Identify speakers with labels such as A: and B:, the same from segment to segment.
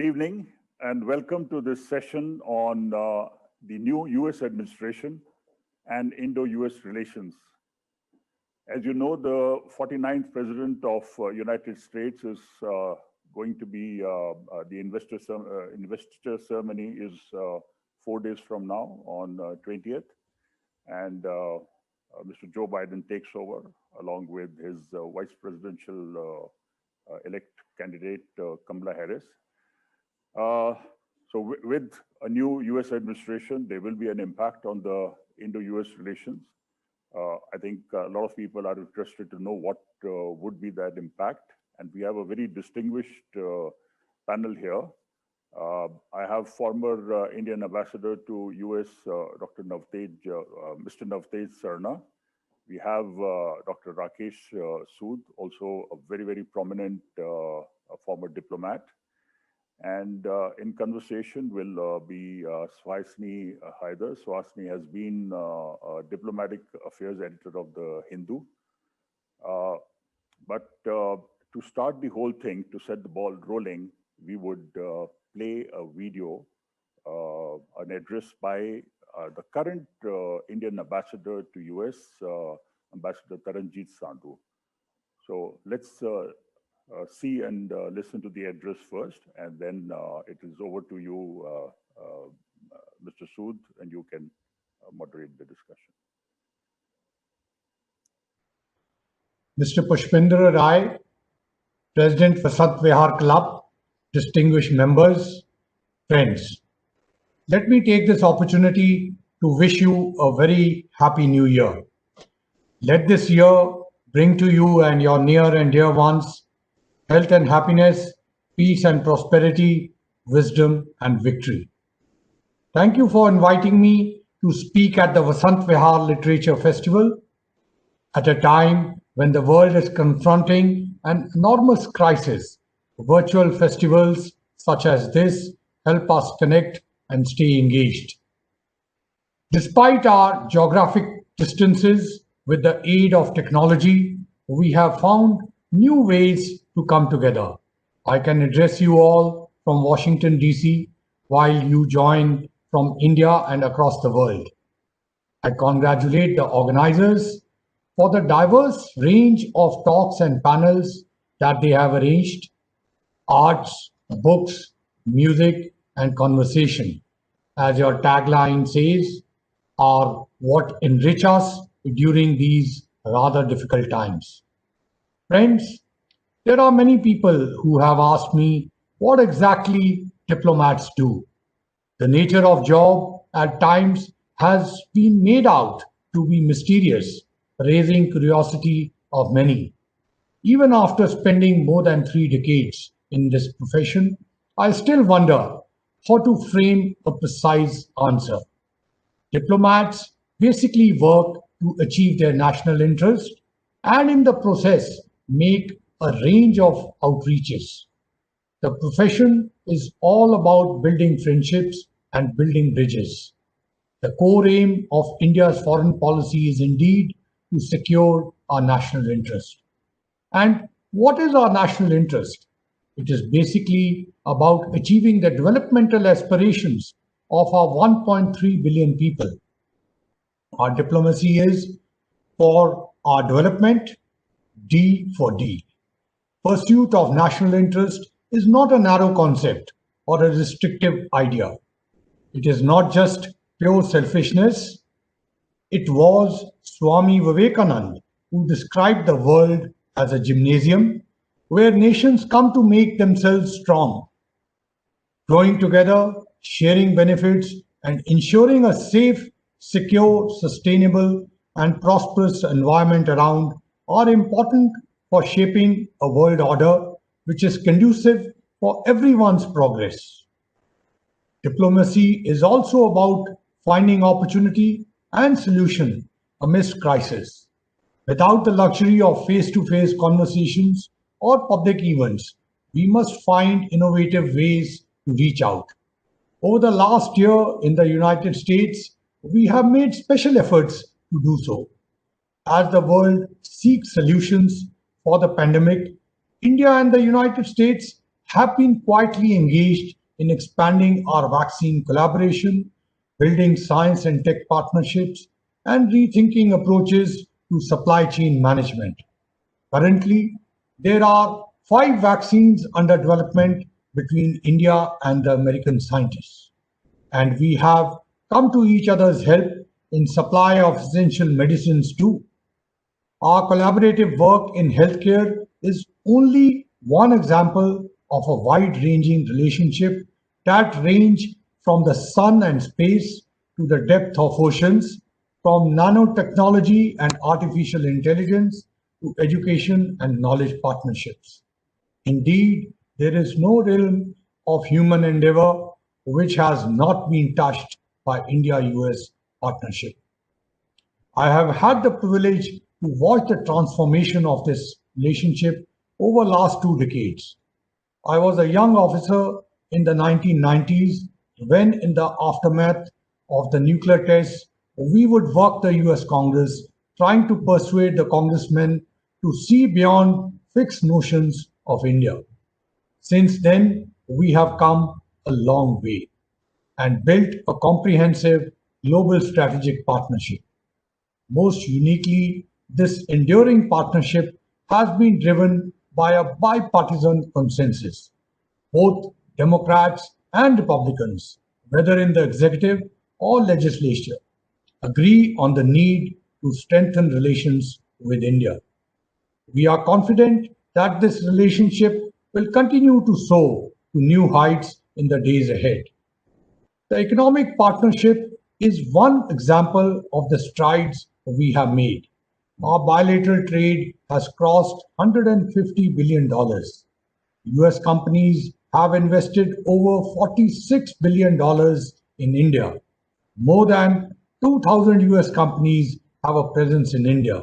A: Good evening and welcome to this session on the new US administration and Indo-US relations. As you know, the 49th President of United States is going to be, the investor ceremony is 4 days from now on 20th. And Mr. Joe Biden takes over along with his vice presidential elect candidate, Kamala Harris. So with a new US administration, there will be an impact on the Indo-US relations. I think a lot of people are interested to know what would be that impact. And we have a very distinguished panel here. I have former Indian ambassador to US, Mr. Navtej Sarna. We have Dr. Rakesh Sood, also a very, very prominent former diplomat. And in conversation will be Suhasini Haider. Suhasini has been diplomatic affairs editor of the Hindu. But to start the whole thing, to set the ball rolling, we would play a video, an address by the current Indian ambassador to US, Ambassador Taranjit S Sandhu. So let's see and listen to the address first, and then it is over to you, Mr. Sood, and you can moderate the discussion.
B: Mr. Pushpinder Rai, President Vasant Vihar Club, distinguished members, friends. Let me take this opportunity to wish you a very happy new year. Let this year bring to you and your near and dear ones health and happiness, peace and prosperity, wisdom and victory. Thank you for inviting me to speak at the Vasant Vihar Literature Festival at a time when the world is confronting an enormous crisis. Virtual festivals such as this help us connect and stay engaged. Despite our geographic distances, with the aid of technology, we have found new ways to come together. I can address you all from Washington, D.C., while you join from India and across the world. I congratulate the organizers for the diverse range of talks and panels that they have arranged: arts, books, music, and conversation, as your tagline says, are what enrich us during these rather difficult times. Friends, there are many people who have asked me what exactly diplomats do. The nature of job at times has been made out to be mysterious, raising curiosity of many. Even after spending more than 3 decades in this profession, I still wonder how to frame a precise answer. Diplomats basically work to achieve their national interest and in the process make a range of outreaches. The profession is all about building friendships and building bridges. The core aim of India's foreign policy is indeed to secure our national interest. And what is our national interest? It is basically about achieving the developmental aspirations of our 1.3 billion people. Our diplomacy is for our development, D for D. Pursuit of national interest is not a narrow concept or a restrictive idea. It is not just pure selfishness. It was Swami Vivekananda who described the world as a gymnasium where nations come to make themselves strong. Growing together, sharing benefits, and ensuring a safe, secure, sustainable, and prosperous environment around are important for shaping a world order which is conducive for everyone's progress. Diplomacy is also about finding opportunity and solution amidst crisis. Without the luxury of face-to-face conversations or public events, we must find innovative ways to reach out. Over the last year in the United States, we have made special efforts to do so. As the world seeks solutions for the pandemic, India and the United States have been quietly engaged in expanding our vaccine collaboration, building science and tech partnerships, and rethinking approaches to supply chain management. Currently, there are 5 vaccines under development between India and the American scientists, and we have come to each other's help in supply of essential medicines too. Our collaborative work in healthcare is only one example of a wide-ranging relationship that range from the sun and space to the depth of oceans, from nanotechnology and artificial intelligence to education and knowledge partnerships. Indeed, there is no realm of human endeavor which has not been touched by India-US partnership. I have had the privilege to watch the transformation of this relationship over last 2 decades. I was a young officer in the 1990s when, in the aftermath of the nuclear tests, we would work the US Congress trying to persuade the congressmen to see beyond fixed notions of India. Since then, we have come a long way and built a comprehensive global strategic partnership. Most uniquely, this enduring partnership has been driven by a bipartisan consensus. Both Democrats and Republicans, whether in the executive or legislature, agree on the need to strengthen relations with India. We are confident that this relationship will continue to soar to new heights in the days ahead. The economic partnership is one example of the strides we have made. Our bilateral trade has crossed $150 billion. US companies have invested over $46 billion in India. More than 2,000 US companies have a presence in India.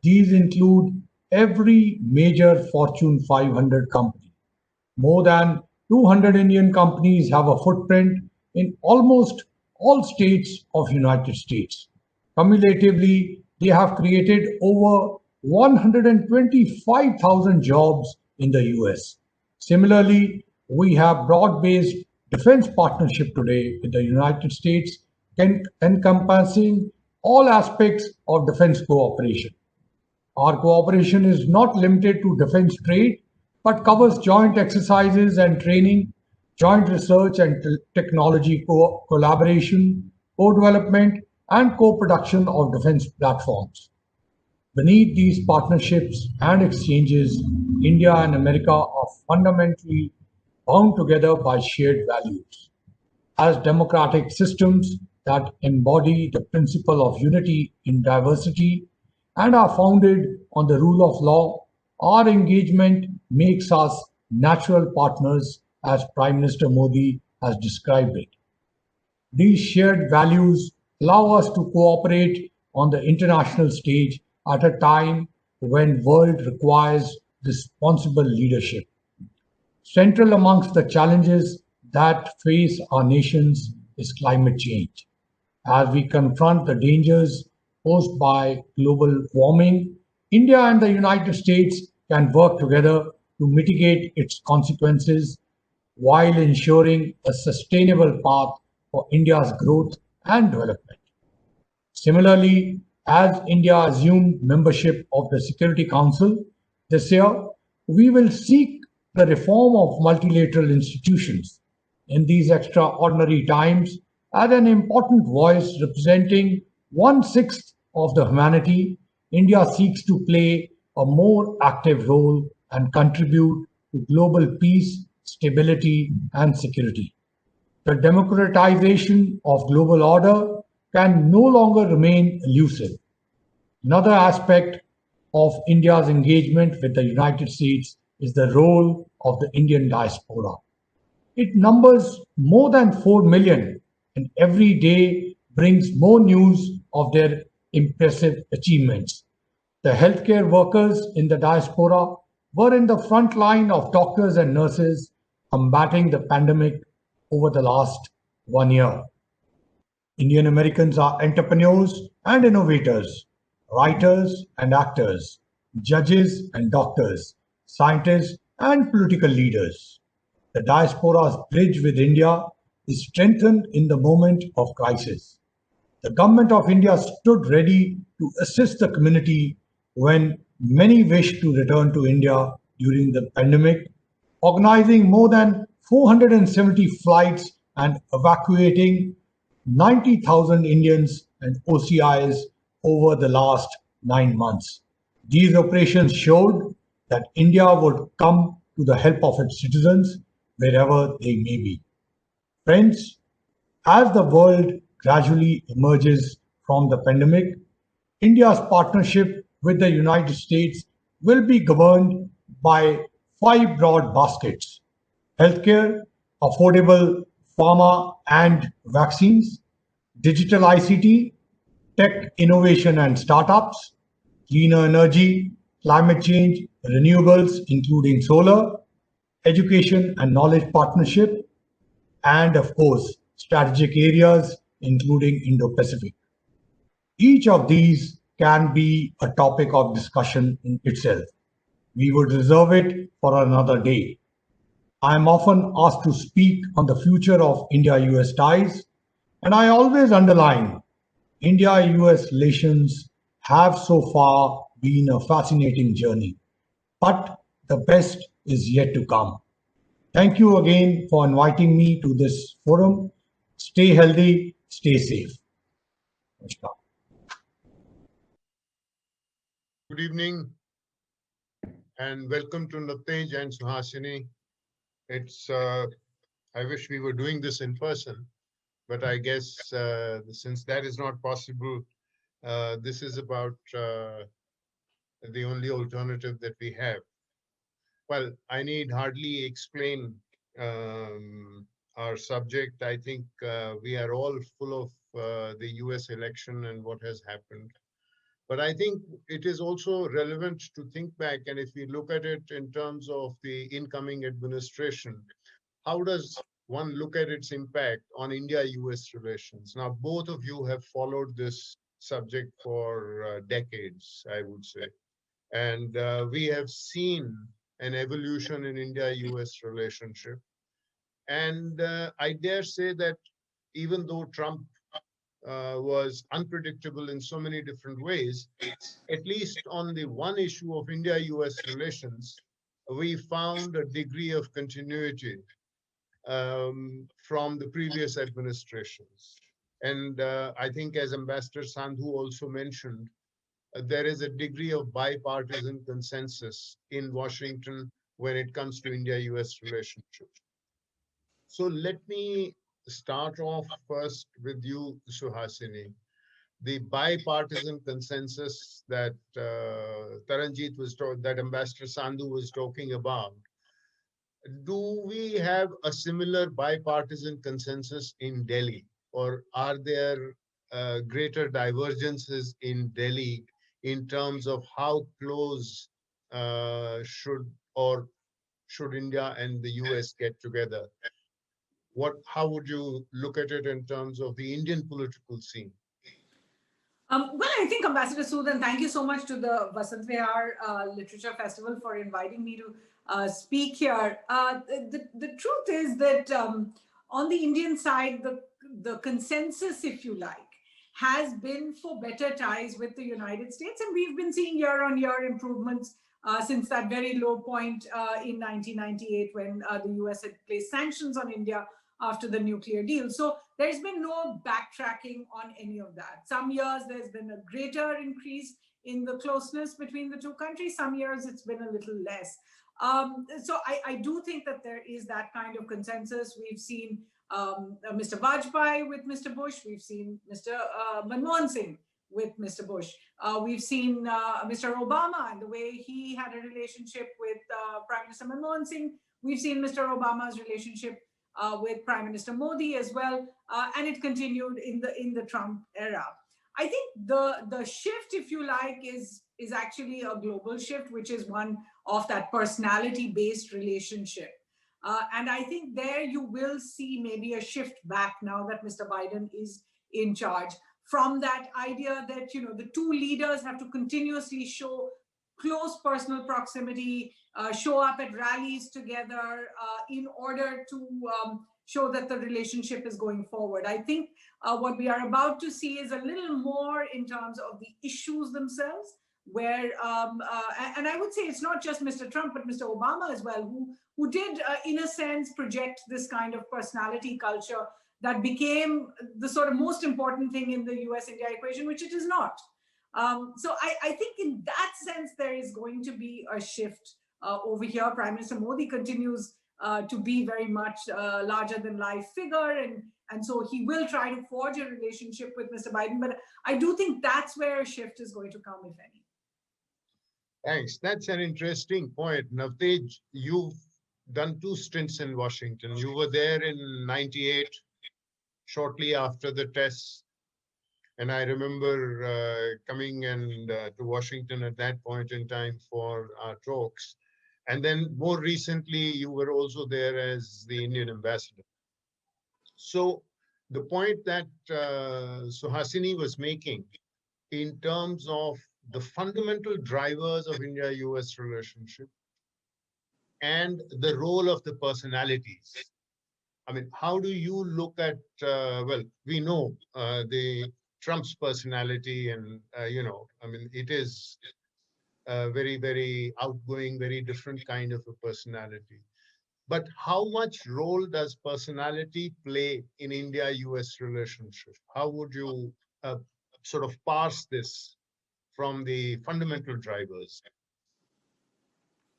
B: These include every major Fortune 500 company. More than 200 Indian companies have a footprint in almost all states of United States. Cumulatively, they have created over 125,000 jobs in the US. Similarly, we have broad-based defense partnership today with the United States encompassing all aspects of defense cooperation. Our cooperation is not limited to defense trade, but covers joint exercises and training, joint research and technology collaboration, co-development, and co-production of defense platforms. Beneath these partnerships and exchanges, India and America are fundamentally bound together by shared values. As democratic systems that embody the principle of unity in diversity and are founded on the rule of law, our engagement makes us natural partners, as Prime Minister Modi has described it. These shared values allow us to cooperate on the international stage at a time when the world requires responsible leadership. Central amongst the challenges that face our nations is climate change. As we confront the dangers posed by global warming, India and the United States can work together to mitigate its consequences while ensuring a sustainable path for India's growth and development. Similarly, as India assumed membership of the Security Council this year, we will seek the reform of multilateral institutions. In these extraordinary times, as an important voice representing 1/6 of the humanity, India seeks to play a more active role and contribute to global peace, stability, and security. The democratization of global order can no longer remain elusive. Another aspect of India's engagement with the United States is the role of the Indian diaspora. It numbers more than 4 million and every day brings more news of their impressive achievements. The healthcare workers in the diaspora were in the front line of doctors and nurses combating the pandemic over the last 1 year. Indian Americans are entrepreneurs and innovators, writers and actors, judges and doctors, scientists and political leaders. the diaspora's bridge with India is strengthened in the moment of crisis. The government of India stood ready to assist the community when many wished to return to India during the pandemic, organizing more than 470 flights and evacuating 90,000 Indians and OCIs over the last 9 months. These operations showed that India would come to the help of its citizens wherever they may be. Friends, as the world gradually emerges from the pandemic, India's partnership with the United States will be governed by 5 broad baskets: healthcare, affordable pharma and vaccines, digital ICT, tech innovation and startups, cleaner energy, climate change, renewables, including solar, education and knowledge partnership, and of course, strategic areas, including Indo-Pacific. Each of these can be a topic of discussion in itself. We would reserve it for another day. I am often asked to speak on the future of India-US ties, and I always underline India-US relations have so far been a fascinating journey, but the best is yet to come. Thank you again for inviting me to this forum. Stay healthy, stay safe. Namaskar.
C: Good evening and welcome to Navtej and Suhasini. I wish we were doing this in person, but I guess since that is not possible, this is about the only alternative that we have. Well, I need hardly explain our subject. I think we are all full of the US election and what has happened. But I think it is also relevant to think back, and if we look at it in terms of the incoming administration, how does one look at its impact on India-US relations? Now, both of you have followed this subject for decades, I would say. And we have seen an evolution in India-US relationship. And I dare say that even though Trump was unpredictable in so many different ways, at least on the one issue of India-US relations, we found a degree of continuity from the previous administrations. And I think, as Ambassador Sandhu also mentioned, there is a degree of bipartisan consensus in Washington when it comes to India-US relationship. So let me start off first with you, Suhasini. The bipartisan consensus that that Ambassador Sandhu was talking about. Do we have a similar bipartisan consensus in Delhi, or are there greater divergences in Delhi in terms of how close should India and the US get together? How would you look at it in terms of the Indian political scene?
D: Well, I think Ambassador Sood, and thank you so much to the Vasant Vihar Literature Festival for inviting me to speak here. The truth is that on the Indian side, the consensus, if you like, has been for better ties with the United States. And we've been seeing year-on-year improvements since that very low point in 1998 when the US had placed sanctions on India after the nuclear deal. So there's been no backtracking on any of that. Some years there's been a greater increase in the closeness between the two countries. Some years it's been a little less. So I do think that there is that kind of consensus. We've seen Mr. Vajpayee with Mr. Bush. We've seen Mr. Manmohan Singh with Mr. Bush. We've seen Mr. Obama and the way he had a relationship with Prime Minister Manmohan Singh. We've seen Mr. Obama's relationship with Prime Minister Modi as well, and it continued in the Trump era. I think the shift, if you like, is actually a global shift, which is one of that personality-based relationship. And I think there you will see maybe a shift back now that Mr. Biden is in charge, from that idea that, you know, the two leaders have to continuously show close personal proximity, show up at rallies together in order to show that the relationship is going forward. I think what we are about to see is a little more in terms of the issues themselves, where, and I would say it's not just Mr. Trump, but Mr. Obama as well, who did, in a sense, project this kind of personality culture that became the sort of most important thing in the US-India equation, which it is not. So I think in that sense, there is going to be a shift over here. Prime Minister Modi continues to be very much a larger than life figure. And so he will try to forge a relationship with Mr. Biden. But I do think that's where a shift is going to come, if any.
C: Thanks. That's an interesting point. Navtej, you've done 2 stints in Washington. You were there in '98, shortly after the tests. And I remember coming to Washington at that point in time for our talks. And then more recently, you were also there as the Indian ambassador. So the point that Suhasini was making in terms of the fundamental drivers of India-US relationship and the role of the personalities. I mean, how do you look at, well, we know the Trump's personality and, I mean, it is very, very outgoing, very different kind of a personality. But how much role does personality play in India-US relationship? How would you sort of parse this from the fundamental drivers?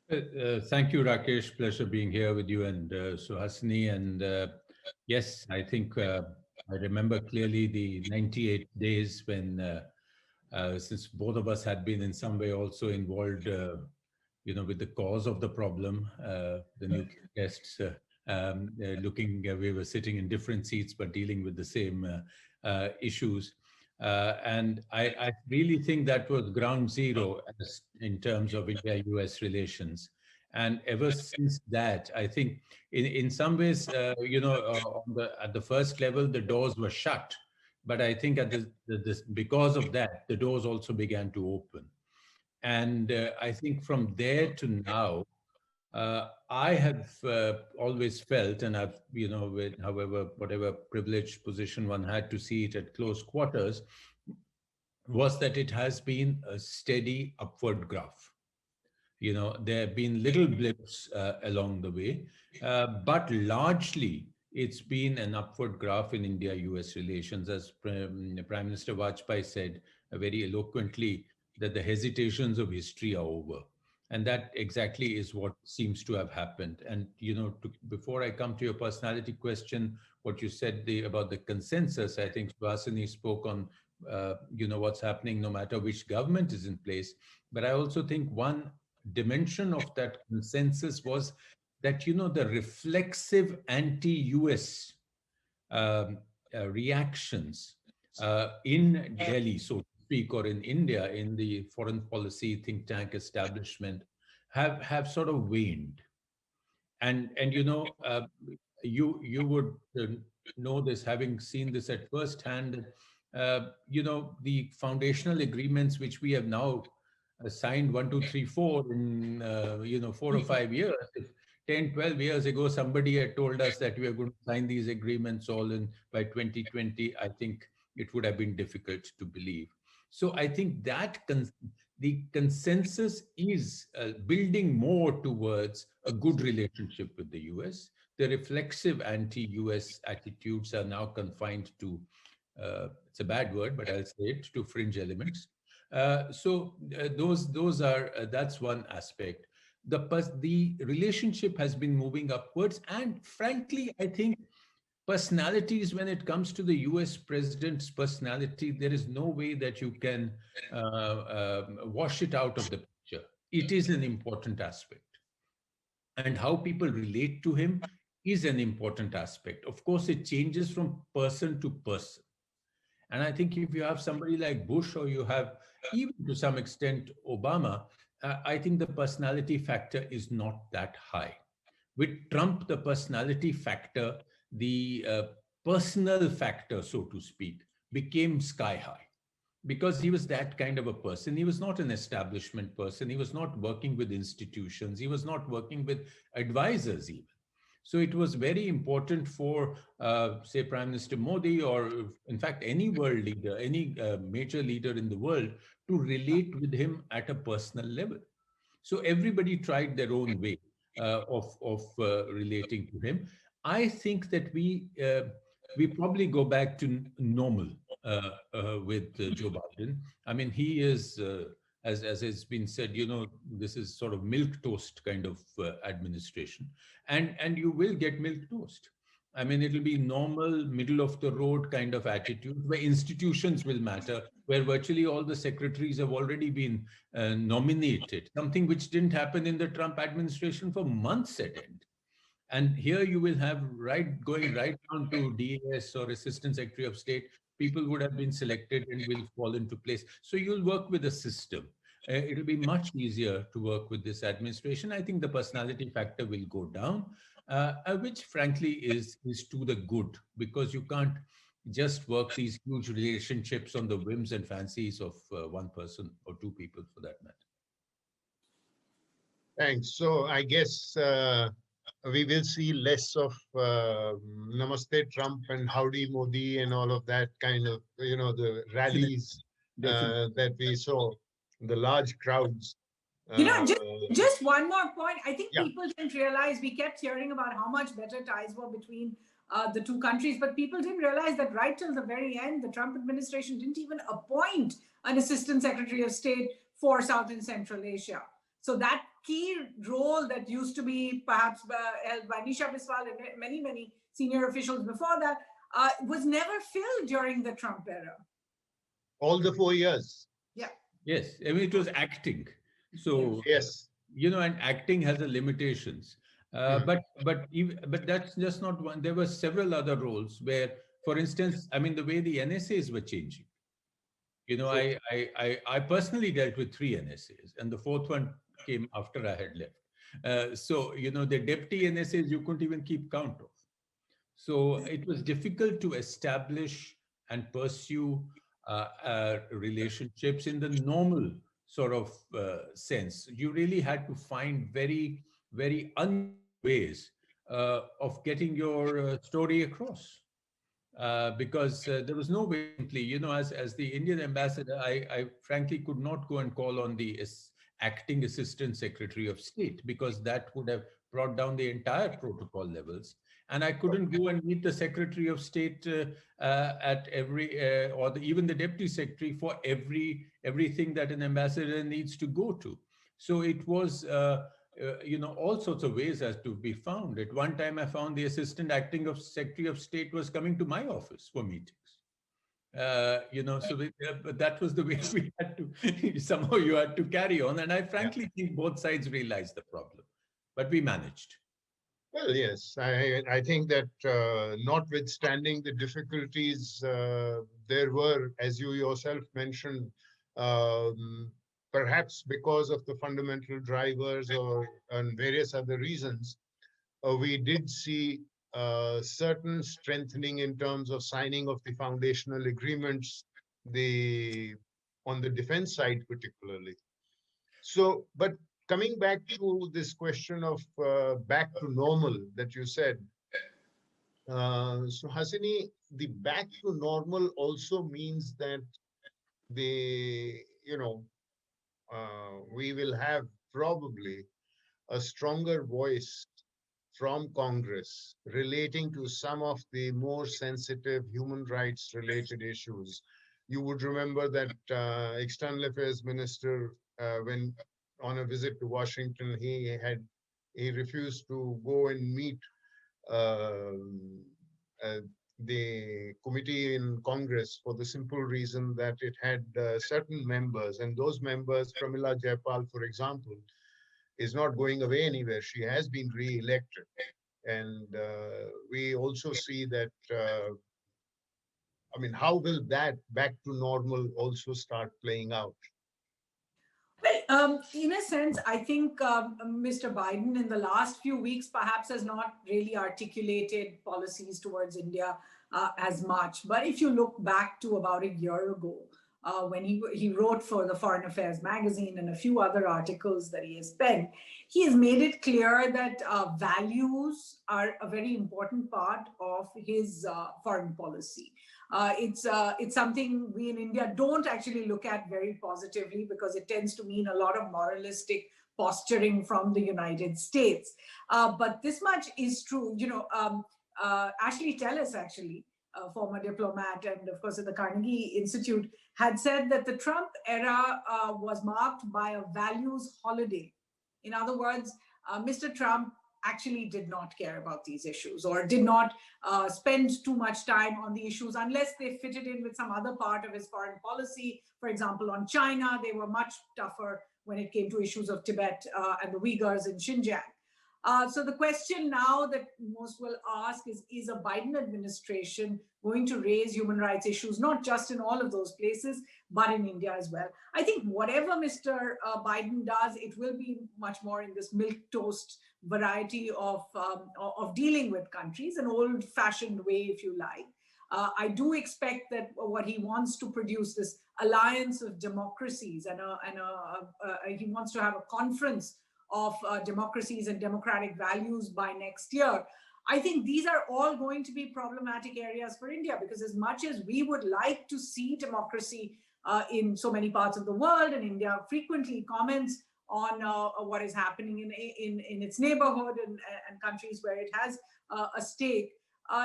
E: Thank you, Rakesh. Pleasure being here with you and Suhasini. And yes, I think I remember clearly the 98 days when, since both of us had been in some way also involved, with the cause of the problem, the nuclear tests, we were sitting in different seats but dealing with the same issues. And I really think that was ground zero in terms of India-US relations. And ever since that, I think in some ways, at the first level, the doors were shut. But I think because of that, the doors also began to open. And I think from there to now, I have always felt, and I've, whatever privileged position one had to see it at close quarters, was that it has been a steady upward graph. There have been little blips along the way, but largely it's been an upward graph in India-US relations, as Prime Minister Vajpayee said very eloquently, that the hesitations of history are over. And that exactly is what seems to have happened. And, before I come to your personality question, what you said about the consensus, I think Suhasini spoke on, what's happening no matter which government is in place. But I also think one dimension of that consensus was that, the reflexive anti-US reactions in Delhi, so to speak, or in India, in the foreign policy think tank establishment, have sort of waned. And you would know this, having seen this at first hand, the foundational agreements which we have now signed 1, 2, 3, 4 in 4 or 5 years. If 10, 12 years ago, somebody had told us that we are going to sign these agreements all in by 2020, I think it would have been difficult to believe. So I think that the consensus is building more towards a good relationship with the US. The reflexive anti-US attitudes are now confined to, it's a bad word, but I'll say it, to fringe elements. So those are, that's one aspect. The relationship has been moving upwards, and frankly, I think personalities, when it comes to the US president's personality, there is no way that you can wash it out of the picture. It is an important aspect. And how people relate to him is an important aspect. Of course, it changes from person to person. And I think if you have somebody like Bush, or you have even to some extent Obama, I think the personality factor is not that high. With Trump, the personality factor, the personal factor, so to speak, became sky high. because he was that kind of a person. He was not an establishment person. He was not working with institutions. He was not working with advisors even. So it was very important for, say, Prime Minister Modi, or in fact, any world leader, any major leader in the world, to relate with him at a personal level. So everybody tried their own way of relating to him. I think that we probably go back to normal with Joe Biden. I mean, he is, as has been said, this is sort of milk toast kind of administration, and you will get milk toast. I mean, it'll be normal, middle of the road kind of attitude where institutions will matter, where virtually all the secretaries have already been nominated, something which didn't happen in the Trump administration for months at end. And here you will have going right down to DAS or Assistant Secretary of State, people would have been selected and will fall into place. So you'll work with a system. It'll be much easier to work with this administration. I think the personality factor will go down, which frankly is to the good, because you can't just work these huge relationships on the whims and fancies of one person or two people for that matter.
C: Thanks. So I guess we will see less of Namaste Trump and Howdy Modi and all of that kind of, the rallies that we saw, the large crowds.
D: Just one more point. I think people didn't realize, we kept hearing about how much better ties were between the two countries, but people didn't realize that right till the very end, the Trump administration didn't even appoint an Assistant Secretary of State for South and Central Asia. So that key role that used to be perhaps held by Nisha Biswal and many, many senior officials before that was never filled during the Trump era.
C: All the 4 years.
D: Yeah.
E: Yes, I mean, it was acting. So,
C: yes,
E: and acting has a limitations. But that's just not one. There were several other roles where, for instance, I mean, the way the NSAs were changing. I personally dealt with 3 NSAs, and the 4th one came after I had left. So, the deputy NSAs, you couldn't even keep count of. So it was difficult to establish and pursue relationships in the normal sort of sense. You really had to find very, very ways of getting your story across. Because there was no way simply, as the Indian ambassador, I frankly could not go and call on the acting Assistant Secretary of State, because that would have brought down the entire protocol levels. And I couldn't go and meet the Secretary of State at every, even the Deputy Secretary for everything that an ambassador needs to go to. So it was, all sorts of ways as to be found. At one time, I found the Assistant Acting Secretary of State was coming to my office for meetings. But that was the way we had to, somehow you had to carry on. And I frankly think both sides realized the problem, but we managed.
C: Well, yes, I think that notwithstanding the difficulties, there were, as you yourself mentioned, perhaps because of the fundamental drivers and various other reasons, we did see certain strengthening in terms of signing of the foundational agreements, on the defense side particularly. So, but coming back to this question of back to normal that you said, so Hasini, the back to normal also means that we will have probably a stronger voice from Congress relating to some of the more sensitive human rights related issues. You would remember that External Affairs Minister, when on a visit to Washington, he refused to go and meet the committee in Congress for the simple reason that it had certain members, and those members, Pramila Jayapal, for example, is not going away anywhere. She has been re-elected. And we also see that, how will that back to normal also start playing out?
D: Well, in a sense, I think Mr. Biden in the last few weeks perhaps has not really articulated policies towards India as much. But if you look back to about a year ago, when he wrote for the Foreign Affairs magazine and a few other articles that he has penned, he has made it clear that values are a very important part of his foreign policy. It's something we in India don't actually look at very positively because it tends to mean a lot of moralistic posturing from the United States. But this much is true. Ashley Tellis, actually, a former diplomat and of course at the Carnegie Institute, had said that the Trump era was marked by a values holiday. In other words, Mr. Trump actually did not care about these issues or did not spend too much time on the issues unless they fitted in with some other part of his foreign policy. For example, on China, they were much tougher when it came to issues of Tibet and the Uyghurs in Xinjiang. So the question now that most will ask is a Biden administration going to raise human rights issues, not just in all of those places, but in India as well? I think whatever Mr. Biden does, it will be much more in this milquetoast variety of dealing with countries, an old-fashioned way, if you like. I do expect that what he wants to produce, this alliance of democracies, and he wants to have a conference of democracies and democratic values by next year. I think these are all going to be problematic areas for India, because as much as we would like to see democracy in so many parts of the world, and India frequently comments on what is happening in its neighborhood and countries where it has a stake,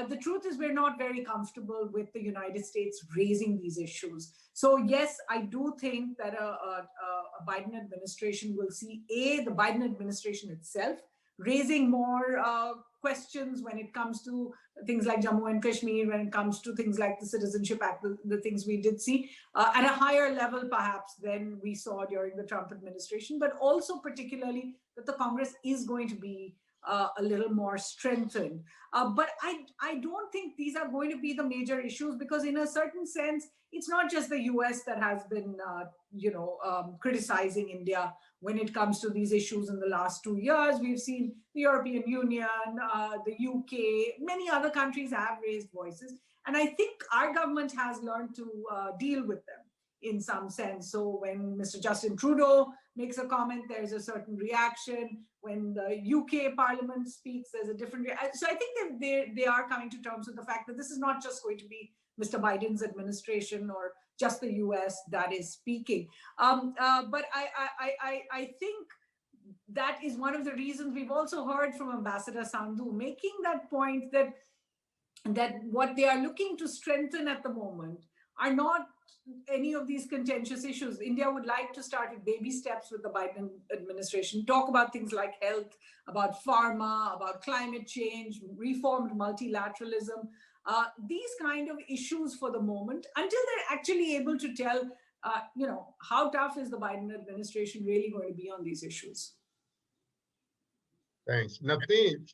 D: the truth is we're not very comfortable with the United States raising these issues. So yes, I do think that a Biden administration will see the Biden administration itself raising more questions when it comes to things like Jammu and Kashmir, when it comes to things like the Citizenship Act, the things we did see at a higher level perhaps than we saw during the Trump administration, but also particularly that the Congress is going to be a little more strengthened. But I don't think these are going to be the major issues, because in a certain sense, it's not just the US that has been, criticizing India when it comes to these issues in the last 2 years. We've seen the European Union, the UK, many other countries have raised voices. And I think our government has learned to deal with them in some sense. So when Mr. Justin Trudeau makes a comment, there's a certain reaction. When the UK Parliament speaks, there's a different reaction. So I think they are coming to terms with the fact that this is not just going to be Mr. Biden's administration or just the US that is speaking. But I think that is one of the reasons we've also heard from Ambassador Sandhu making that point that what they are looking to strengthen at the moment are not any of these contentious issues. India would like to start with baby steps with the Biden administration, talk about things like health, about pharma, about climate change, reformed multilateralism, these kind of issues for the moment, until they're actually able to tell, how tough is the Biden administration really going to be on these issues.
C: Thanks. Navtej,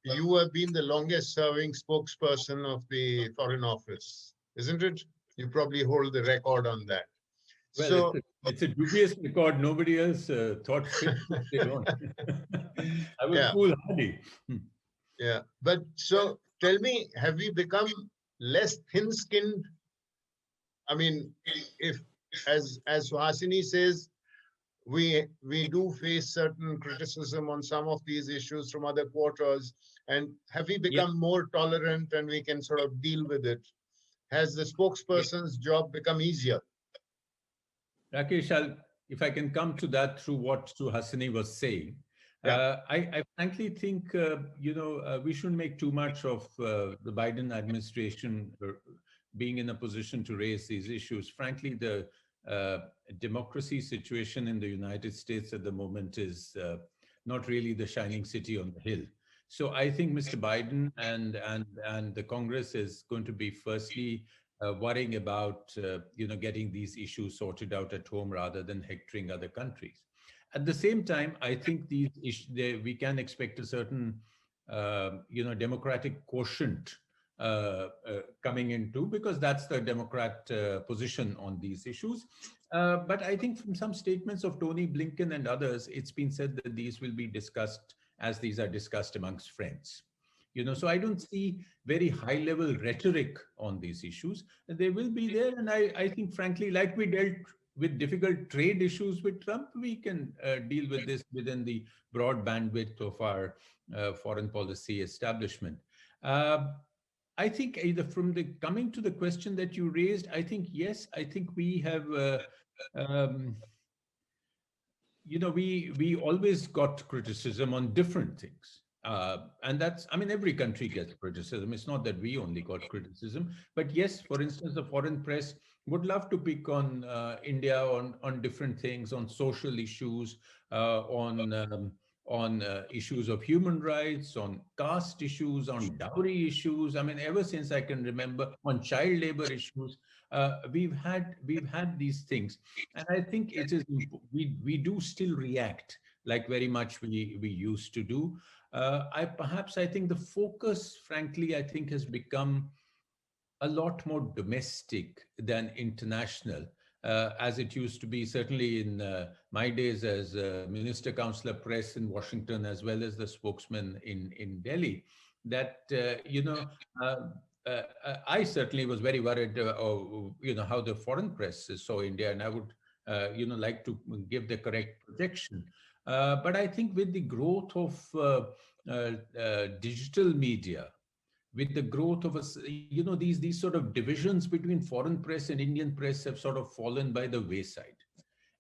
C: you have been the longest serving spokesperson of the Foreign Office, isn't it? You probably hold the record on that.
E: Well,
C: so
E: it's a dubious record. Nobody else thought fit. They don't. I was foolhardy.
C: Yeah, but so tell me, have we become less thin-skinned? I mean, if as Suhasini says, we do face certain criticism on some of these issues from other quarters, and have we become more tolerant and we can sort of deal with it? Has the spokesperson's job become easier?
E: Rakesh, if I can come to that through what Suhasini was saying, I frankly think, we shouldn't make too much of the Biden administration being in a position to raise these issues. Frankly, the democracy situation in the United States at the moment is not really the shining city on the hill. So I think Mr. Biden and the Congress is going to be firstly worrying about getting these issues sorted out at home rather than hectoring other countries. At the same time, I think we can expect a certain democratic quotient coming into, because that's the Democrat position on these issues. But I think from some statements of Tony Blinken and others, it's been said that these will be discussed as these are discussed amongst friends. So I don't see very high level rhetoric on these issues. They will be there. And I think, frankly, like we dealt with difficult trade issues with Trump, we can deal with this within the broad bandwidth of our foreign policy establishment. I think either from the coming to the question that you raised, I think, yes, I think we have, um, we always got criticism on different things. And that's, I mean, every country gets criticism. It's not that we only got criticism. But yes, for instance, the foreign press would love to pick on India on different things, on social issues, on issues of human rights, on caste issues, on dowry issues. I mean, ever since I can remember, on child labor issues, we've had these things, and I think it is we do still react like very much we used to do. I think the focus, frankly, I think has become a lot more domestic than international, as it used to be, certainly in my days as Minister Counselor Press in Washington, as well as the spokesman in Delhi, that, I certainly was very worried, how the foreign press saw India, and I would, like to give the correct projection. But I think with the growth of digital media, with the growth of these sort of divisions between foreign press and Indian press have sort of fallen by the wayside,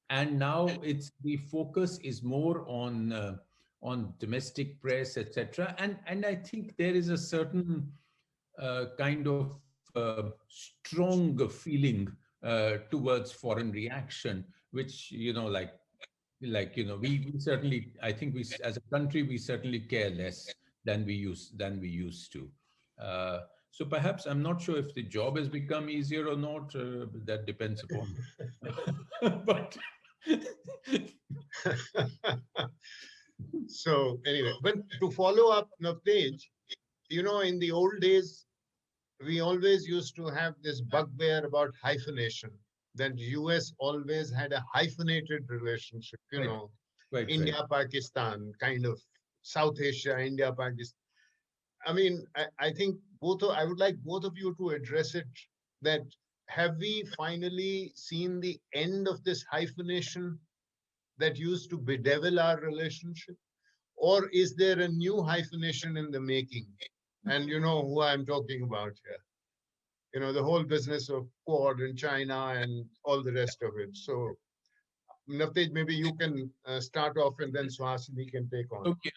E: and now it's the focus is more on domestic press, etc. And I think there is a certain kind of strong feeling towards forein reaction, which we certainly, I think we as a country we certainly care less than we used to. So perhaps I'm not sure if the job has become easier or not. That depends upon. But
C: So anyway, but to follow up, Navtej, in the old days, we always used to have this bugbear about hyphenation, that US always had a hyphenated relationship,
E: right.
C: India, Pakistan, kind of South Asia, India, Pakistan. I mean, I think I would like both of you to address it, that have we finally seen the end of this hyphenation that used to bedevil our relationship? Or is there a new hyphenation in the making? And you know who I'm talking about here. The whole business of Quad in China and all the rest of it. So, Navtej, maybe you can start off and then Suhasini can take on.
E: Okay,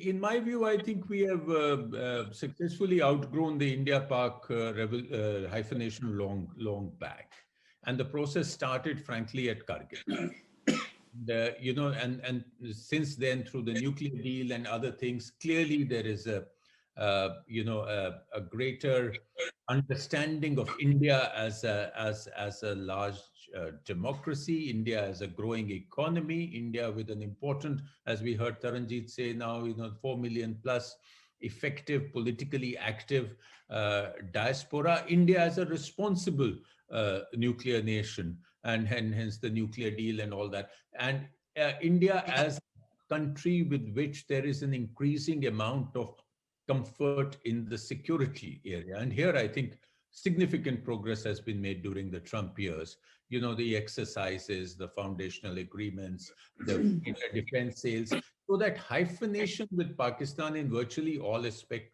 E: in my view, I think we have successfully outgrown the India-Pak hyphenation long back. And the process started, frankly, at Kargil. And since then, through the nuclear deal and other things, clearly there is a greater understanding of India as a large democracy, India as a growing economy, India with an important, as we heard Taranjit say now, 4 million plus effective, politically active diaspora, India as a responsible nuclear nation, and hence the nuclear deal and all that. And India as a country with which there is an increasing amount of comfort in the security area. And here I think significant progress has been made during the Trump years. The exercises, the foundational agreements, the defense sales, so that hyphenation with Pakistan in virtually all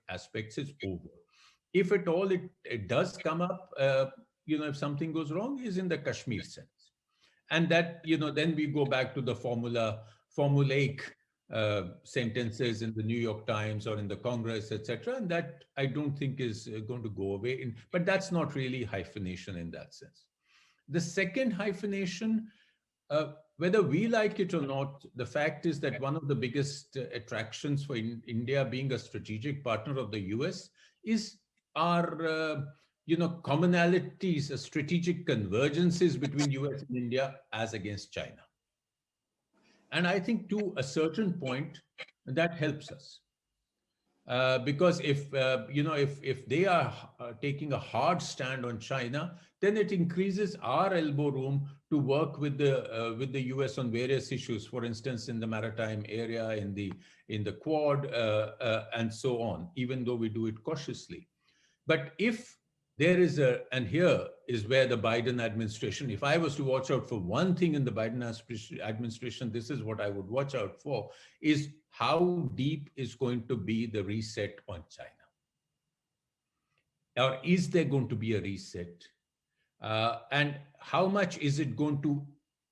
E: aspects is over. If at all it does come up, if something goes wrong, is in the Kashmir sense. And that, then we go back to the formulaic sentences in the New York Times or in the Congress, etc. And that I don't think is going to go away. But that's not really hyphenation in that sense. The second hyphenation, whether we like it or not, the fact is that one of the biggest attractions for India being a strategic partner of the US is our commonalities, strategic convergences between US and India as against China. And I think to a certain point, that helps us. Because if if they are taking a hard stand on China, then it increases our elbow room to work with the US on various issues. For instance, in the maritime area, in the Quad, and so on. Even though we do it cautiously, but if there is and here is where the Biden administration, if I was to watch out for one thing in the Biden administration, this is what I would watch out for, is how deep is going to be the reset on China? Or is there going to be a reset? And how much is it going to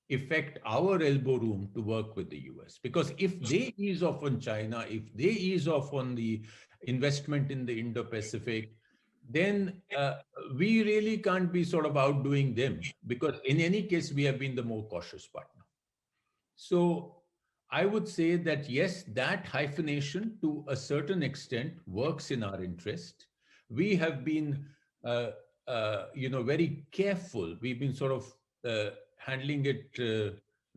E: affect our elbow room to work with the US? Because if they ease off on China, if they ease off on the investment in the Indo-Pacific, then we really can't be sort of outdoing them, because in any case, we have been the more cautious partner. So I would say that, yes, that hyphenation to a certain extent works in our interest. We have been, very careful. We've been sort of handling it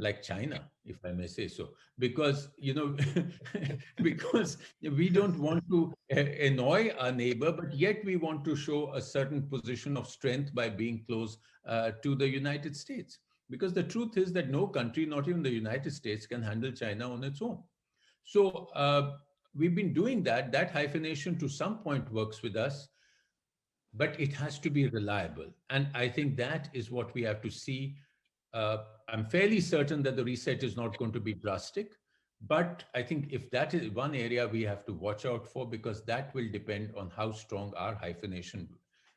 E: like China, if I may say so, because, because we don't want to annoy our neighbor, but yet we want to show a certain position of strength by being close to the United States. Because the truth is that no country, not even the United States, can handle China on its own. So we've been doing that. That hyphenation to some point works with us, but it has to be reliable. And I think that is what we have to see. I'm fairly certain that the reset is not going to be drastic, but I think if that is one area we have to watch out for, because that will depend on how strong our hyphenation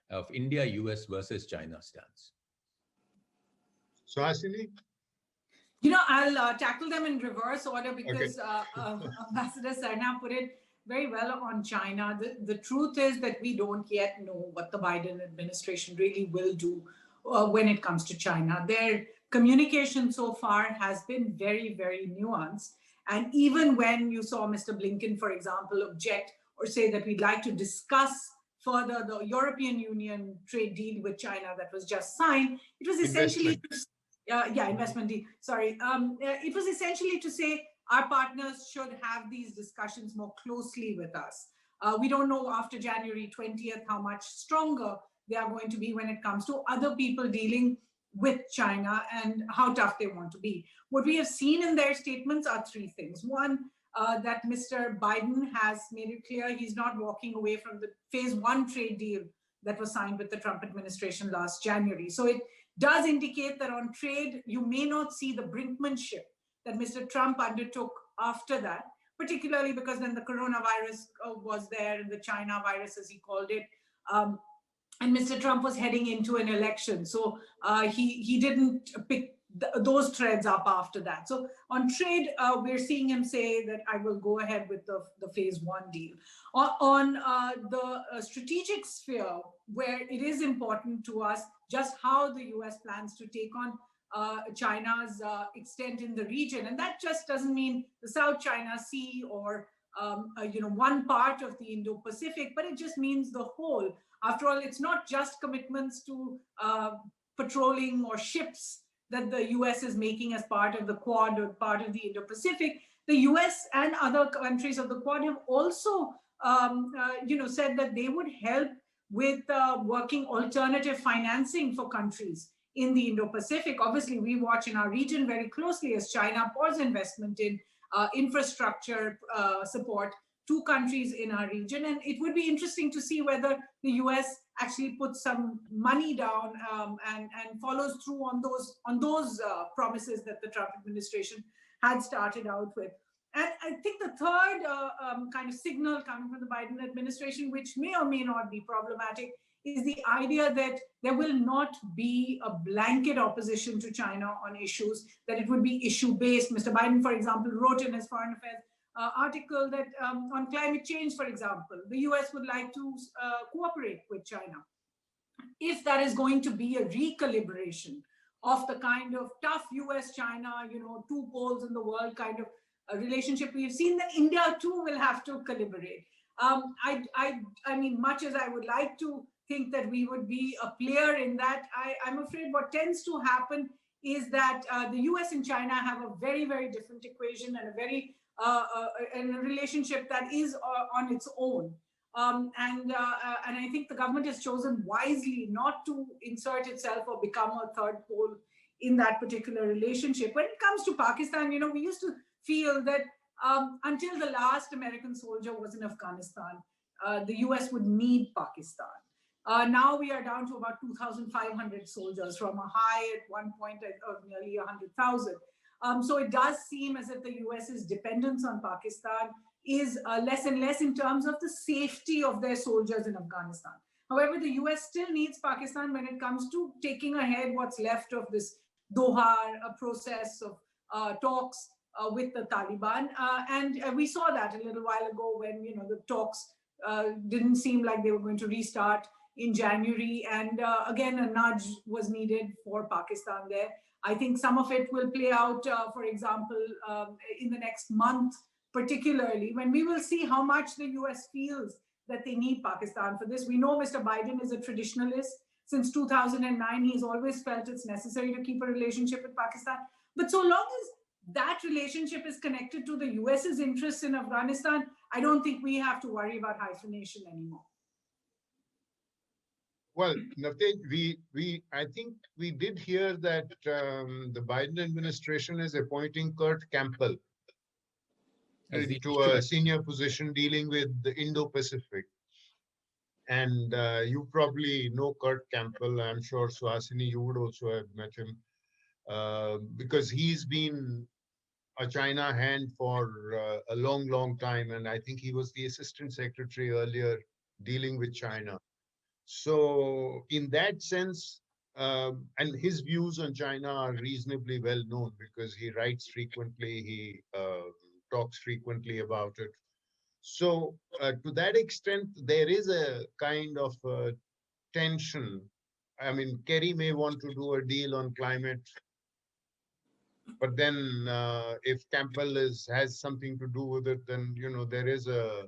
E: of India, US versus China stands.
C: Suhasini?
D: I'll tackle them in reverse order, because Ambassador Sarna put it very well on China. The truth is that we don't yet know what the Biden administration really will do when it comes to China. Their communication so far has been very, very nuanced. And even when you saw Mr. Blinken, for example, object or say that we'd like to discuss further the European Union trade deal with China that was just signed, it was essentially... investment deal. Sorry. It was essentially to say our partners should have these discussions more closely with us. We don't know after January 20th how much stronger they are going to be when it comes to other people dealing with China and how tough they want to be. What we have seen in their statements are three things. One, that Mr. Biden has made it clear he's not walking away from the phase 1 trade deal that was signed with the Trump administration last January. So it does indicate that on trade, you may not see the brinkmanship that Mr. Trump undertook after that, particularly because then the coronavirus was there, and the China virus, as he called it, and Mr. Trump was heading into an election. So he didn't pick those threads up after that. So on trade, we're seeing him say that I will go ahead with the phase 1 deal. On the strategic sphere, where it is important to us just how the US plans to take on China's extent in the region. And that just doesn't mean the South China Sea or one part of the Indo-Pacific, but it just means the whole. After all, it's not just commitments to patrolling or ships that the US is making as part of the Quad or part of the Indo-Pacific. The US and other countries of the Quad have also said that they would help with working alternative financing for countries in the Indo-Pacific. Obviously, we watch in our region very closely as China pours investment in infrastructure support to countries in our region. And it would be interesting to see whether the US actually puts some money down and follows through on those promises that the Trump administration had started out with. And I think the third kind of signal coming from the Biden administration, which may or may not be problematic, is the idea that there will not be a blanket opposition to China on issues, that it would be issue-based. Mr. Biden, for example, wrote in his Foreign Affairs article that on climate change, for example, the US would like to cooperate with China. If that is going to be a recalibration of the kind of tough US-China, two poles in the world kind of a relationship we've seen, then India too will have to calibrate. I mean, much as I would like to think that we would be a player in that, I'm afraid what tends to happen is that the US and China have a very, very different equation and a very in a relationship that is on its own. And I think the government has chosen wisely not to insert itself or become a third pole in that particular relationship. When it comes to Pakistan, we used to feel that until the last American soldier was in Afghanistan, the US would need Pakistan. Now we are down to about 2,500 soldiers from a high at one point of nearly 100,000. So it does seem as if the US's dependence on Pakistan is less and less in terms of the safety of their soldiers in Afghanistan. However, the US still needs Pakistan when it comes to taking ahead what's left of this Doha process of talks with the Taliban. And we saw that a little while ago when the talks didn't seem like they were going to restart in January. And again, a nudge was needed for Pakistan there. I think some of it will play out, for example, in the next month, particularly when we will see how much the US feels that they need Pakistan for this. We know Mr. Biden is a traditionalist. Since 2009, he's always felt it's necessary to keep a relationship with Pakistan. But so long as that relationship is connected to the US's interests in Afghanistan, I don't think we have to worry about hyphenation anymore.
C: Well, Navtej, I think we did hear that the Biden administration is appointing Kurt Campbell to a senior position dealing with the Indo-Pacific. And you probably know Kurt Campbell. I'm sure, Suhasini, you would also have met him because he's been a China hand for a long, long time. And I think he was the assistant secretary earlier dealing with China. So in that sense, and his views on China are reasonably well known because he writes frequently, he talks frequently about it. So to that extent, there is a kind of tension. I mean, Kerry may want to do a deal on climate, but then if Campbell has something to do with it, then there is a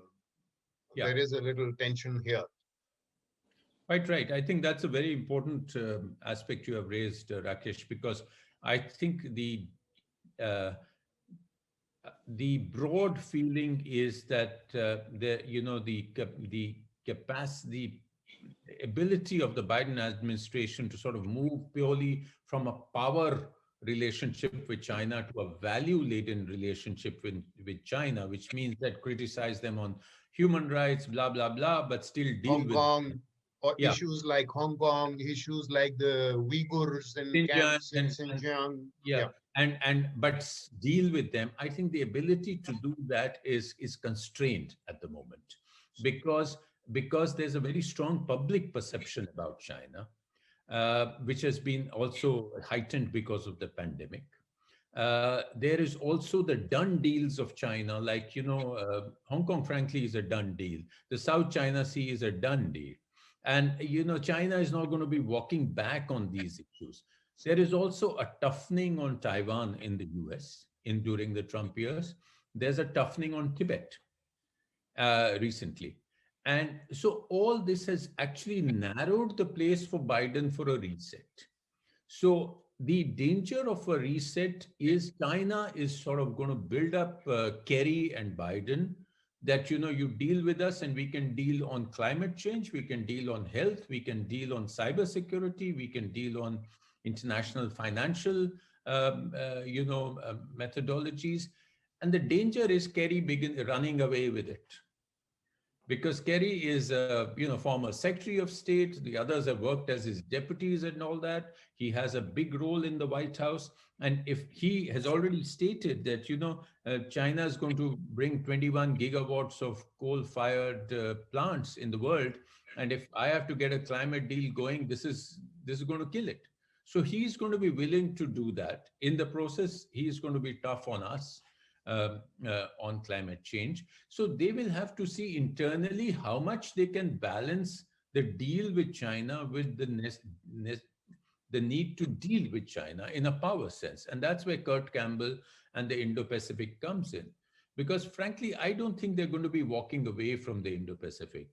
C: little tension here.
E: Quite right. I think that's a very important aspect you have raised, Rakesh, because I think the broad feeling is that the capacity, the ability of the Biden administration to sort of move purely from a power relationship with China to a value-laden relationship with China, which means that criticize them on human rights, blah, blah, blah, but still deal
C: Hong
E: with
C: Kong, or issues like Hong Kong, issues like the Uyghurs and camps in Xinjiang.
E: But deal with them. I think the ability to do that is constrained at the moment because there's a very strong public perception about China, which has been also heightened because of the pandemic. There is also the done deals of China, like, Hong Kong, frankly, is a done deal. The South China Sea is a done deal. And, China is not going to be walking back on these issues. There is also a toughening on Taiwan in the US during the Trump years. There's a toughening on Tibet recently. And so all this has actually narrowed the place for Biden for a reset. So the danger of a reset is China is sort of going to build up Kerry and Biden that, you deal with us and we can deal on climate change, we can deal on health, we can deal on cybersecurity, we can deal on international financial, methodologies. And the danger is Kerry running away with it. Because Kerry is a former Secretary of State. The others have worked as his deputies and all that. He has a big role in the White House. And if he has already stated that, China is going to bring 21 gigawatts of coal-fired plants in the world. And if I have to get a climate deal going, this is going to kill it. So he's going to be willing to do that. In the process, he's going to be tough on us. On climate change. So they will have to see internally how much they can balance the deal with China with the need to deal with China in a power sense. And that's where Kurt Campbell and the Indo-Pacific comes in. Because frankly, I don't think they're going to be walking away from the Indo-Pacific.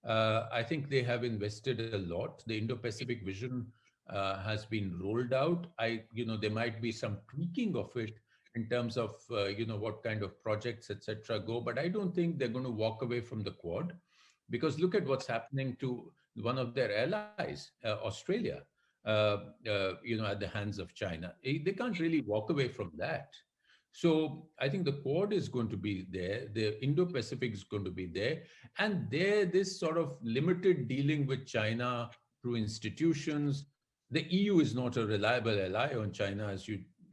E: I think they have invested a lot. The Indo-Pacific vision has been rolled out. There might be some tweaking of it, in terms of, what kind of projects, etc. go. But I don't think they're going to walk away from the Quad, because look at what's happening to one of their allies, Australia, at the hands of China. They can't really walk away from that. So I think the Quad is going to be there. The Indo-Pacific is going to be there. And this sort of limited dealing with China through institutions. The EU is not a reliable ally on China, as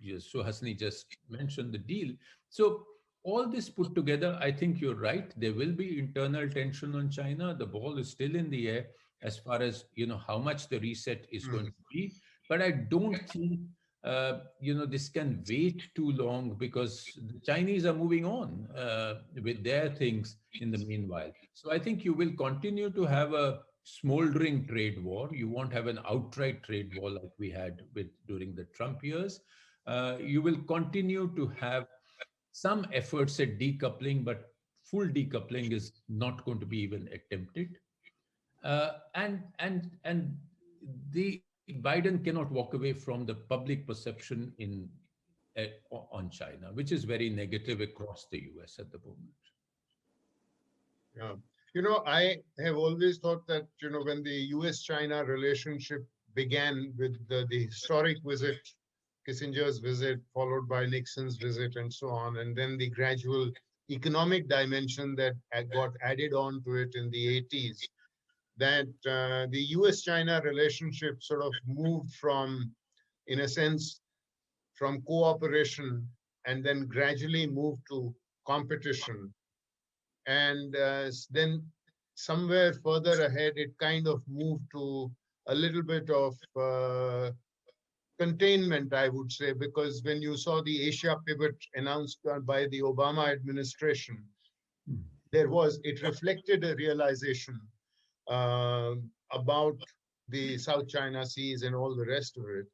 E: Suhasini just mentioned the deal. So all this put together, I think you're right. There will be internal tension on China. The ball is still in the air as far as, how much the reset is going to be. But I don't think, this can wait too long, because the Chinese are moving on with their things in the meanwhile. So I think you will continue to have a smoldering trade war. You won't have an outright trade war like we had during the Trump years. You will continue to have some efforts at decoupling, but full decoupling is not going to be even attempted. And the Biden cannot walk away from the public perception on China, which is very negative across the US at the moment.
C: Yeah. I have always thought that, when the US-China relationship began with the historic visit, Kissinger's visit, followed by Nixon's visit and so on, and then the gradual economic dimension that got added on to it in the 80s, that the US-China relationship sort of moved from, in a sense, from cooperation, and then gradually moved to competition. And then somewhere further ahead, it kind of moved to a little bit of containment, I would say, because when you saw the Asia pivot announced by the Obama administration, it reflected a realization about the South China Seas and all the rest of it.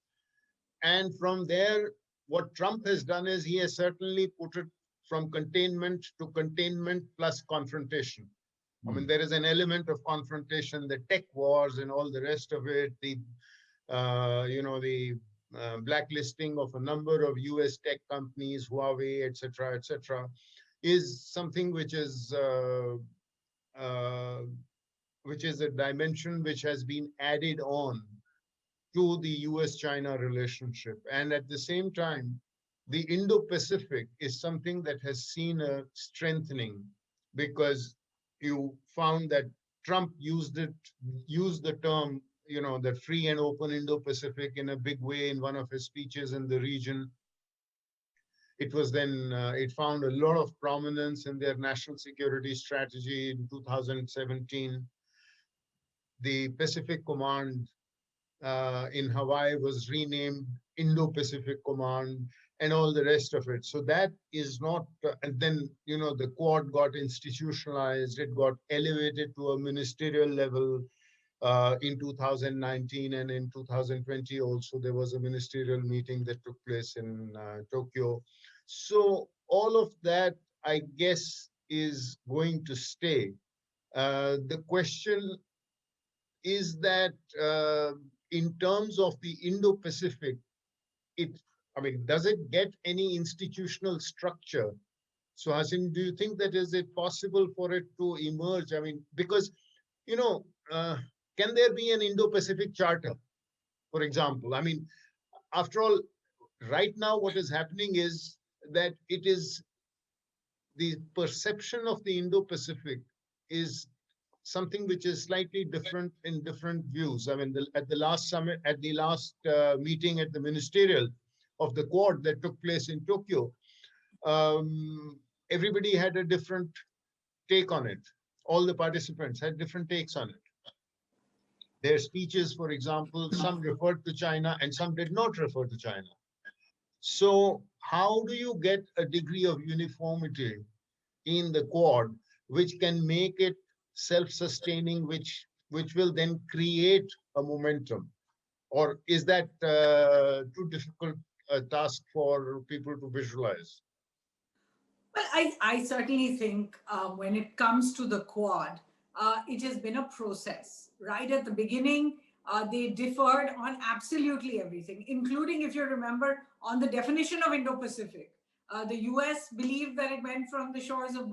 C: And from there, what Trump has done is he has certainly put it from containment to containment plus confrontation. I mean, there is an element of confrontation, the tech wars and all the rest of it, the blacklisting of a number of US tech companies, Huawei, etc., is something which is a dimension which has been added on to the US-China relationship. And at the same time, the Indo-Pacific is something that has seen a strengthening, because you found that Trump used the term, the free and open Indo-Pacific in a big way in one of his speeches in the region. It was then, it found a lot of prominence in their national security strategy in 2017. The Pacific Command in Hawaii was renamed Indo-Pacific Command, and all the rest of it. So that is not, and then, the Quad got institutionalized, it got elevated to a ministerial level in 2019, and in 2020 also there was a ministerial meeting that took place in Tokyo. So all of that, I guess, is going to stay. The question is that in terms of the Indo-Pacific, does it get any institutional structure? So, Hasim, do you think that is it possible for it to emerge? Because, can there be an Indo-Pacific charter, for example? After all, right now what is happening is that it is the perception of the Indo-Pacific is something which is slightly different in different views. At the last summit, at the last meeting at the ministerial of the Quad that took place in Tokyo, everybody had a different take on it. All the participants had different takes on it. Their speeches, for example, some referred to China and some did not refer to China. So how do you get a degree of uniformity in the Quad, which can make it self-sustaining, which will then create a momentum? Or is that too difficult a task for people to visualize?
D: Well, I certainly think when it comes to the Quad, it has been a process. Right at the beginning, they differed on absolutely everything, including, if you remember, on the definition of Indo-Pacific. The US believed that it went from the shores of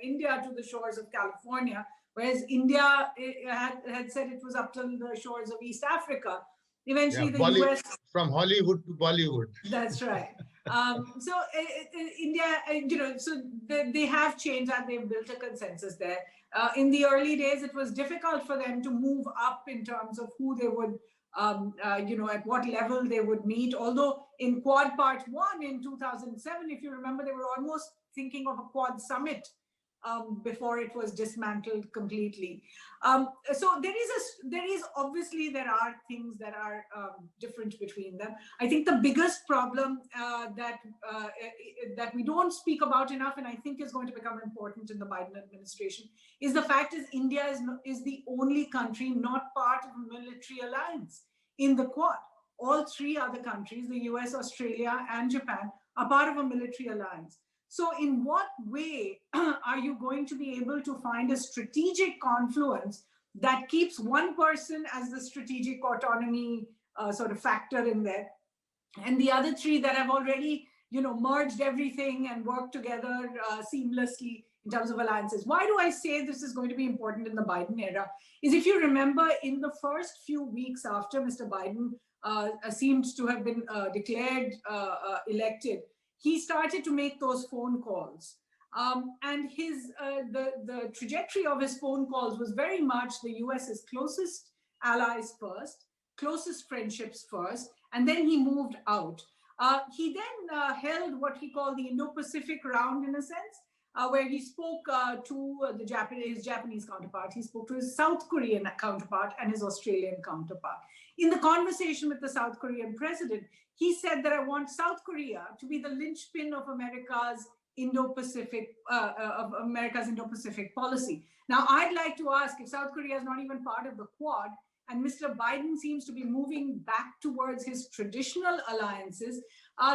D: India to the shores of California, whereas India had said it was up to the shores of East Africa. Eventually, the US...
C: From Hollywood to Bollywood.
D: That's right. So India, so they have changed and they've built a consensus there. In the early days, it was difficult for them to move up in terms of who they would, at what level they would meet. Although in Quad Part 1 in 2007, if you remember, they were almost thinking of a Quad Summit before it was dismantled completely. So there are things that are different between them. I think the biggest problem that we don't speak about enough, and I think is going to become important in the Biden administration, is the fact is India is the only country not part of a military alliance in the Quad. All three other countries, the US, Australia, and Japan, are part of a military alliance. So in what way are you going to be able to find a strategic confluence that keeps one person as the strategic autonomy sort of factor in there, and the other three that have already, merged everything and worked together seamlessly in terms of alliances? Why do I say this is going to be important in the Biden era? Is if you remember, in the first few weeks after Mr. Biden seemed to have been declared elected, he started to make those phone calls. And the trajectory of his phone calls was very much the US's closest allies first, closest friendships first, and then he moved out. He then held what he called the Indo-Pacific round, in a sense, where he spoke to his Japanese counterpart, he spoke to his South Korean counterpart and his Australian counterpart. In the conversation with the South Korean president, he said that I want South Korea to be the linchpin of America's Indo-Pacific policy. Now, I'd like to ask, if South Korea is not even part of the Quad, and Mr. Biden seems to be moving back towards his traditional alliances,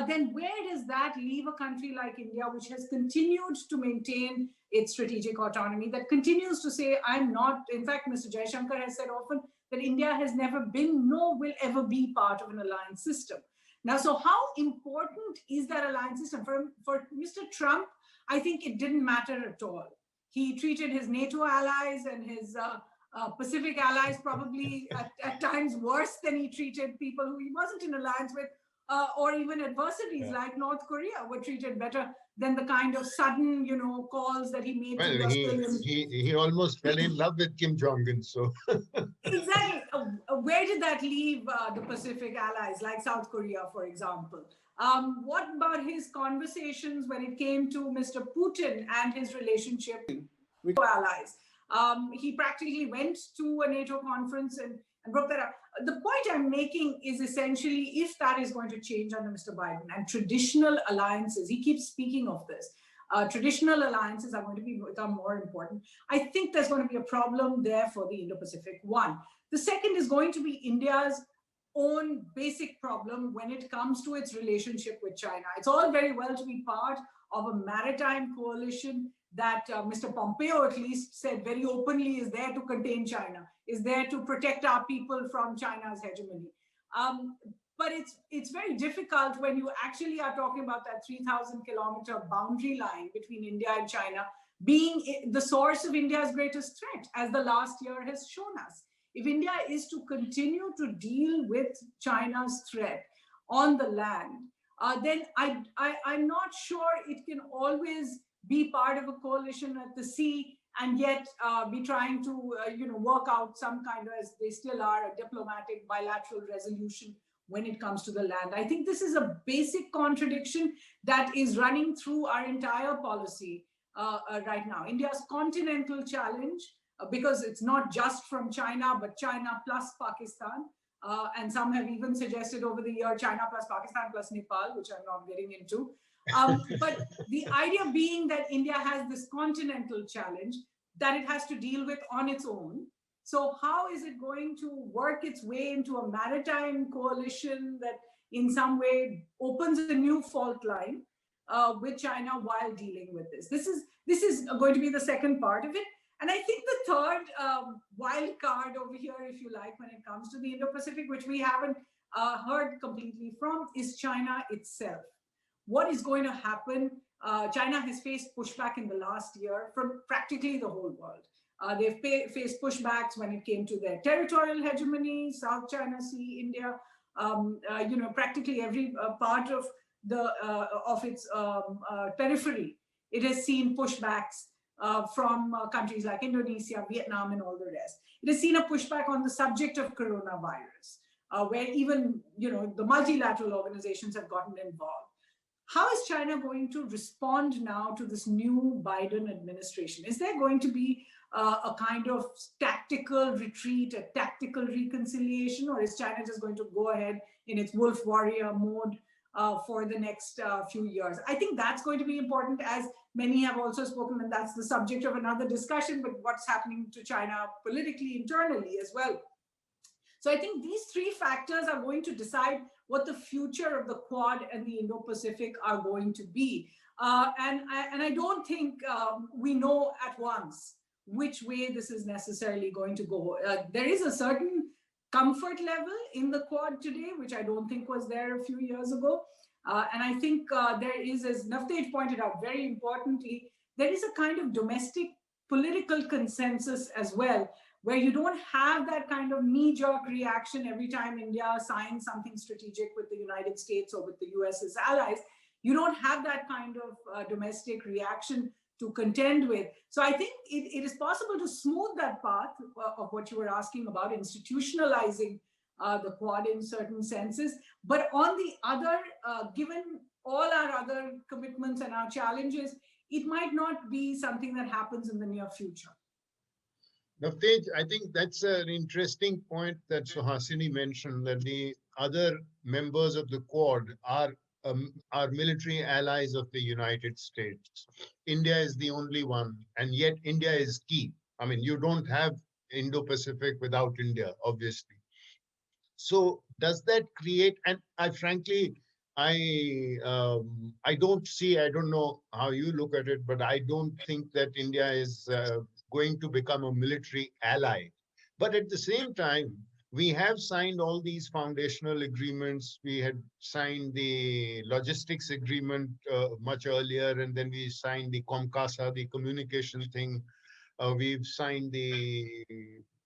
D: then where does that leave a country like India, which has continued to maintain its strategic autonomy, that continues to say, I'm not, in fact, Mr. Jaishankar has said often that India has never been, nor will ever be part of an alliance system. Now, so how important is that alliance system? For Mr. Trump, I think it didn't matter at all. He treated his NATO allies and his Pacific allies probably at times worse than he treated people who he wasn't in alliance with, or even adversaries like North Korea were treated better than the kind of sudden, calls that he made to the Australians.
C: He almost fell in love with Kim Jong-un, so.
D: Exactly. Where did that leave the Pacific allies, like South Korea, for example? What about his conversations when it came to Mr. Putin and his relationship with allies? He practically went to a NATO conference and broke that up. The point I'm making is essentially, if that is going to change under Mr. Biden, and traditional alliances, he keeps speaking of this, traditional alliances are going to become more important. I think there's going to be a problem there for the Indo-Pacific. One. The second is going to be India's own basic problem when it comes to its relationship with China. It's all very well to be part of a maritime coalition that Mr. Pompeo at least said very openly is there to contain China, is there to protect our people from China's hegemony. But it's very difficult when you actually are talking about that 3,000-kilometer boundary line between India and China being the source of India's greatest threat, as the last year has shown us. If India is to continue to deal with China's threat on the land, then I'm not sure it can always be part of a coalition at the sea and yet be trying to work out some kind of, as they still are, a diplomatic bilateral resolution when it comes to the land. I think this is a basic contradiction that is running through our entire policy right now. India's continental challenge, because it's not just from China, but China plus Pakistan. And some have even suggested over the year China plus Pakistan plus Nepal, which I'm not getting into. But the idea being that India has this continental challenge that it has to deal with on its own. So how is it going to work its way into a maritime coalition that in some way opens a new fault line with China while dealing with this? This is going to be the second part of it. And I think the third wild card over here, if you like, when it comes to the Indo-Pacific, which we haven't heard completely from, is China itself. what is going to happen. China has faced pushback in the last year from practically the whole world. They've faced pushbacks when it came to their territorial hegemony, South China Sea, India, practically every part of its periphery. It has seen pushbacks from countries like Indonesia, Vietnam, and all the rest. It has seen a pushback on the subject of coronavirus, where even the multilateral organizations have gotten involved. How is China going to respond now to this new Biden administration? Is there going to be a kind of tactical retreat, a tactical reconciliation, or is China just going to go ahead in its wolf warrior mode for the next few years? I think that's going to be important, as many have also spoken, and that's the subject of another discussion, but what's happening to China politically, internally as well. So I think these three factors are going to decide what the future of the Quad and the Indo-Pacific are going to be. And I don't think we know at once which way this is necessarily going to go. There is a certain comfort level in the Quad today, which I don't think was there a few years ago. And I think there is, as Navtej pointed out very importantly, there is a kind of domestic political consensus as well, where you don't have that kind of knee-jerk reaction every time India signs something strategic with the United States or with the US as allies. You don't have that kind of domestic reaction to contend with. So I think it is possible to smooth that path of what you were asking about, institutionalizing the Quad in certain senses. But on the other, given all our other commitments and our challenges, it might not be something that happens in the near future.
C: Navtej, I think that's an interesting point that Suhasini mentioned, that the other members of the Quad are military allies of the United States. India is the only one, and yet India is key. I mean, you don't have Indo-Pacific without India, obviously. So does that create, and I frankly, I don't see, I don't know how you look at it, but I don't think that India is going to become a military ally. But at the same time, we have signed all these foundational agreements. We had signed the logistics agreement much earlier, and then we signed the Comcasa, the communication thing. We've signed the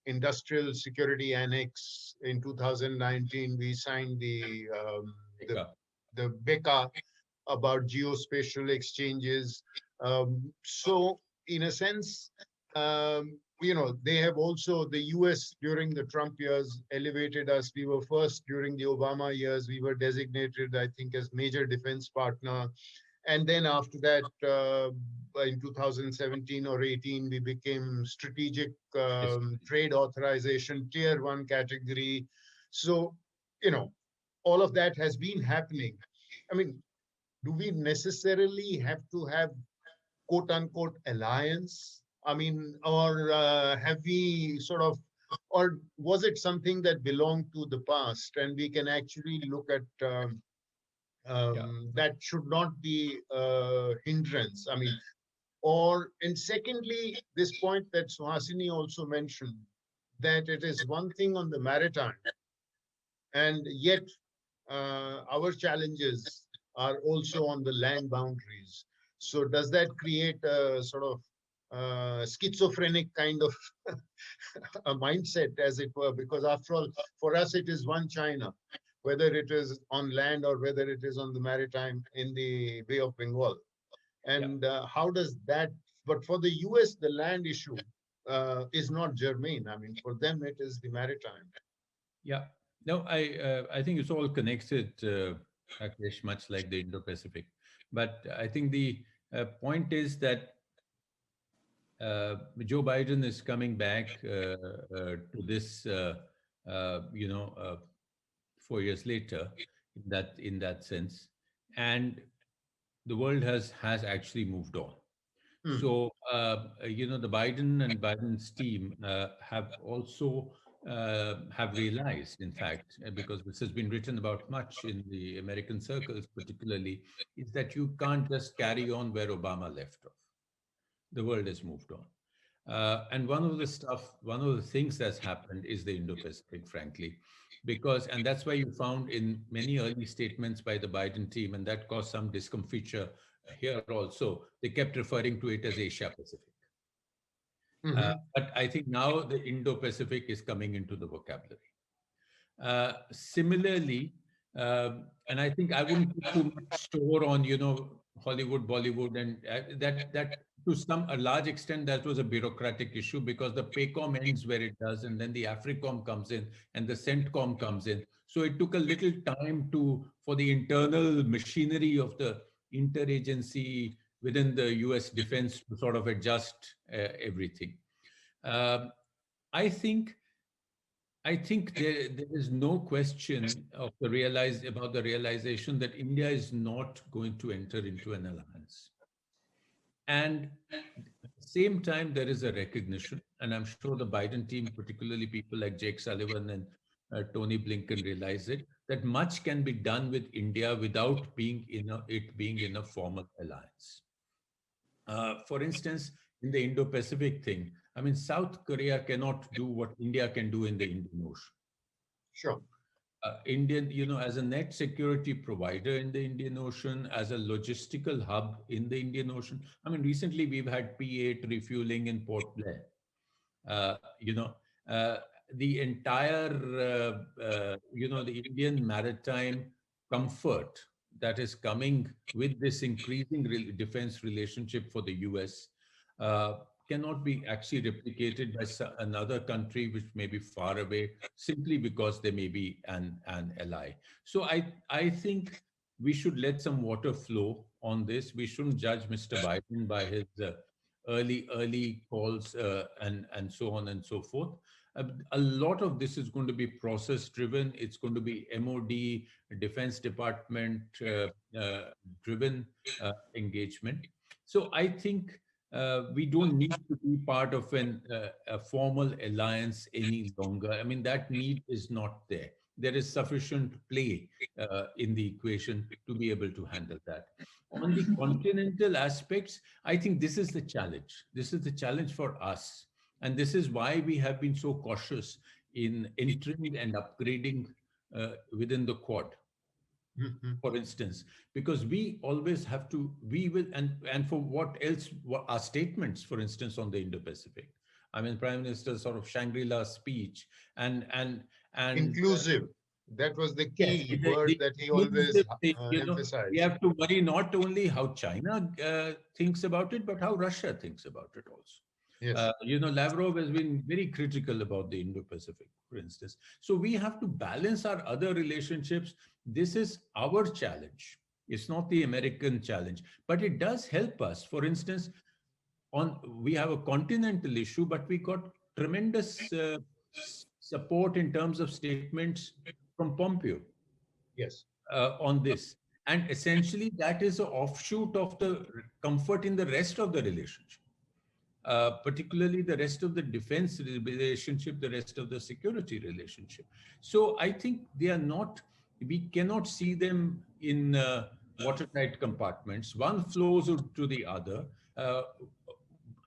C: Industrial Security Annex in 2019. We signed the BECA about geospatial exchanges. So in a sense, they have also, the US during the Trump years elevated us. We were first during the Obama years. We were designated, I think, as major defense partner. And then after that, in 2017 or 18, we became strategic trade authorization, tier 1 category. So, all of that has been happening. I mean, do we necessarily have to have quote unquote alliance? I mean, or have we sort of, or was it something that belonged to the past, and we can actually look at that should not be a hindrance? I mean, and secondly, this point that Suhasini also mentioned, that it is one thing on the maritime, and yet our challenges are also on the land boundaries. So does that create a sort of schizophrenic kind of a mindset, as it were? Because after all, for us, it is one China, whether it is on land or whether it is on the maritime in the Bay of Bengal. And how does that, but for the US, the land issue is not germane. I mean, for them, it is the maritime.
E: Yeah, no, I think it's all connected, Rakesh, much like the Indo-Pacific. But I think the point is that Joe Biden is coming back to this, 4 years later, in that sense, and the world has actually moved on. So, the Biden and Biden's team have also have realized, in fact, because this has been written about much in the American circles, particularly, is that you can't just carry on where Obama left off. The world has moved on. And one of the things that's happened is the Indo-Pacific, frankly, because, and that's why you found in many early statements by the Biden team, and that caused some discomfiture here also, they kept referring to it as Asia Pacific. But I think now the Indo-Pacific is coming into the vocabulary. Similarly, and I think I wouldn't put too much store on, Hollywood, Bollywood, and that to a large extent, that was a bureaucratic issue because the PACOM ends where it does, and then the AFRICOM comes in, and the CENTCOM comes in. So it took a little time for the internal machinery of the interagency within the US defense to sort of adjust everything. I think there is no question of about the realization that India is not going to enter into an alliance. And at the same time, there is a recognition, and I'm sure the Biden team, particularly people like Jake Sullivan and Tony Blinken, realize it, that much can be done with India without it being in a formal alliance. For instance, in the Indo-Pacific thing, I mean, South Korea cannot do what India can do in the Indian Ocean.
C: Sure.
E: As a net security provider in the Indian Ocean, as a logistical hub in the Indian Ocean. I mean, recently we've had P8 refueling in Port Blair. The entire, the Indian maritime comfort that is coming with this increasing defense relationship for the US cannot be actually replicated by another country which may be far away simply because they may be an ally. So I think we should let some water flow on this. We shouldn't judge Mr. Biden by his early calls and so on and so forth. A lot of this is going to be process driven. It's going to be MOD, Defense Department driven engagement. So I think we don't need to be part of a formal alliance any longer. I mean, that need is not there. There is sufficient play in the equation to be able to handle that. On the continental aspects, I think this is the challenge. This is the challenge for us. And this is why we have been so cautious in entering and upgrading within the Quad. For instance, because we always have to, and for what else, our statements, for instance, on the Indo-Pacific. I mean, Prime Minister's sort of Shangri-La speech and
C: inclusive. That was the key word that he always emphasized.
E: We have to worry not only how China thinks about it, but how Russia thinks about it also.
C: Yes.
E: Lavrov has been very critical about the Indo-Pacific, for instance. So we have to balance our other relationships. This is our challenge. It's not the American challenge, but it does help us. For instance, we have a continental issue, but we got tremendous support in terms of statements from Pompeo.
C: Yes.
E: On this. And essentially, that is an offshoot of the comfort in the rest of the relationship. Particularly the rest of the defense relationship, the rest of the security relationship. So I think we cannot see them in watertight compartments. One flows to the other.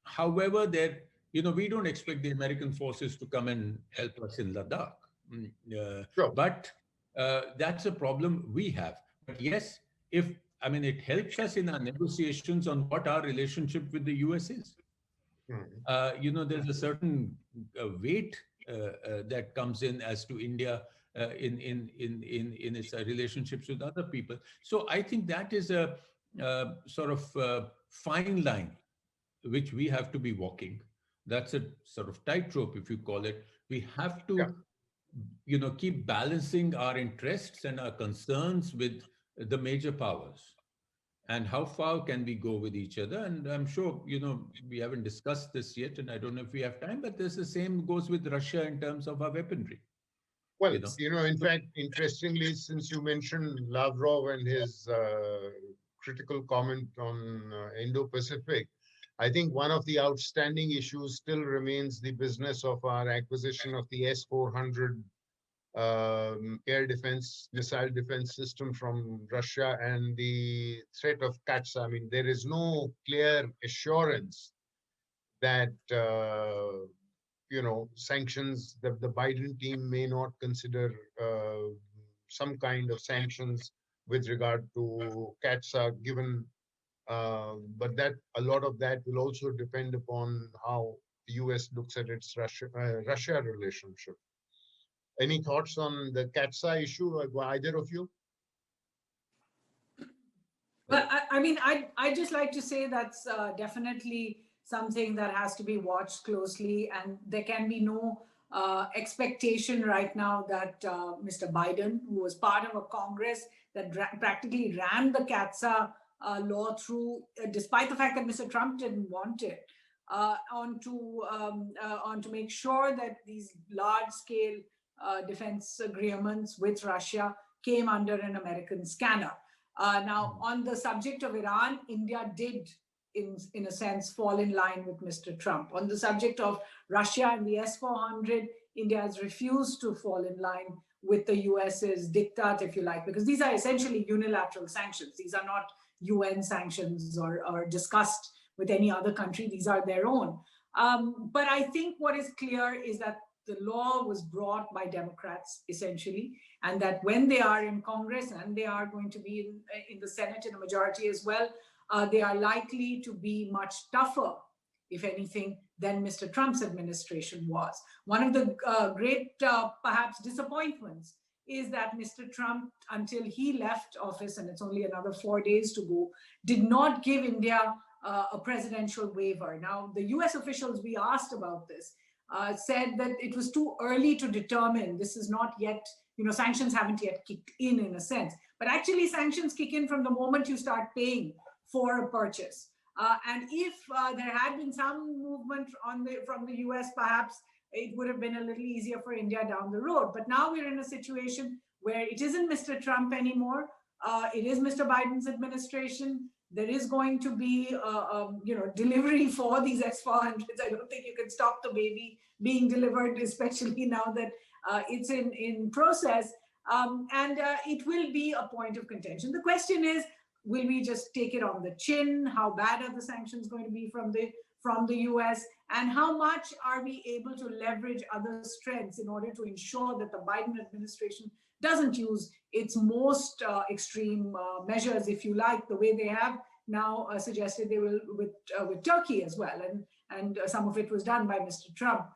E: However, we don't expect the American forces to come and help us in Ladakh.
C: Sure.
E: But that's a problem we have. But yes, it helps us in our negotiations on what our relationship with the US is. There's a certain weight that comes in as to India in its relationships with other people. So I think that is a sort of fine line which we have to be walking. That's a sort of tightrope, if you call it. We have to, keep balancing our interests and our concerns with the major powers. And how far can we go with each other? And I'm sure, we haven't discussed this yet, and I don't know if we have time, but the same goes with Russia in terms of our weaponry.
C: Well, in fact, interestingly, since you mentioned Lavrov and his critical comment on Indo-Pacific, I think one of the outstanding issues still remains the business of our acquisition of the S-400 air defense, missile defense system from Russia and the threat of CATSA. I mean, there is no clear assurance that sanctions, the Biden team may not consider some kind of sanctions with regard to CATSA, given, but that a lot of that will also depend upon how the US looks at its Russia relationship. Any thoughts on the CATSA issue, either of you?
D: Well, I mean, I'd just like to say that's definitely something that has to be watched closely, and there can be no expectation right now that Mr. Biden, who was part of a Congress that practically ran the CATSA law through, despite the fact that Mr. Trump didn't want it, on to make sure that these large-scale defense agreements with Russia came under an American scanner. Now, on the subject of Iran, India did, in a sense, fall in line with Mr. Trump. On the subject of Russia and the S-400, India has refused to fall in line with the US's diktat, if you like, because these are essentially unilateral sanctions. These are not UN sanctions or discussed with any other country. These are their own. But I think what is clear is that the law was brought by Democrats, essentially, and that when they are in Congress, and they are going to be in the Senate in a majority as well, they are likely to be much tougher, if anything, than Mr. Trump's administration was. One of the great, perhaps, disappointments is that Mr. Trump, until he left office, and it's only another 4 days to go, did not give India a presidential waiver. Now, the US officials we asked about this said that it was too early to determine. This is not yet, sanctions haven't yet kicked in a sense. But actually, sanctions kick in from the moment you start paying for a purchase. And if there had been some movement from the US, perhaps it would have been a little easier for India down the road. But now we're in a situation where it isn't Mr. Trump anymore. It is Mr. Biden's administration. There is going to be, delivery for these S-400s. I don't think you can stop the baby being delivered, especially now that it's in process. And it will be a point of contention. The question is, will we just take it on the chin? How bad are the sanctions going to be from the US? And how much are we able to leverage other strengths in order to ensure that the Biden administration doesn't use its most extreme measures, if you like, the way they have now suggested they will with Turkey as well. And some of it was done by Mr. Trump.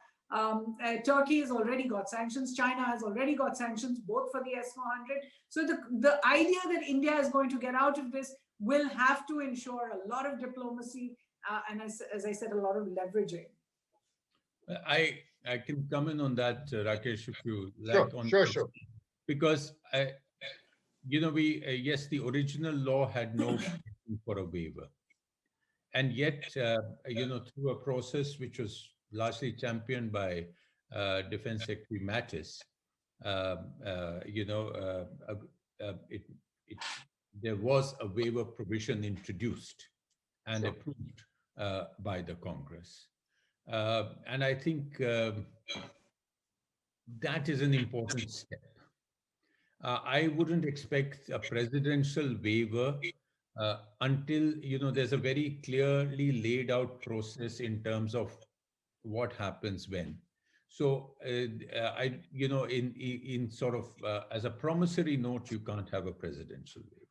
D: Turkey has already got sanctions. China has already got sanctions, both for the S-400. So the idea that India is going to get out of this will have to ensure a lot of diplomacy and, as I said, a lot of leveraging.
E: I can come in on that, Rakesh, if you like.
C: Sure.
E: Because, yes, the original law had no for a waiver. And yet, through a process which was largely championed by Defense Secretary Mattis, there was a waiver provision introduced and approved by the Congress. And I think that is an important step. I wouldn't expect a presidential waiver until, there's a very clearly laid out process in terms of what happens when. So, in sort of as a promissory note, you can't have a presidential waiver.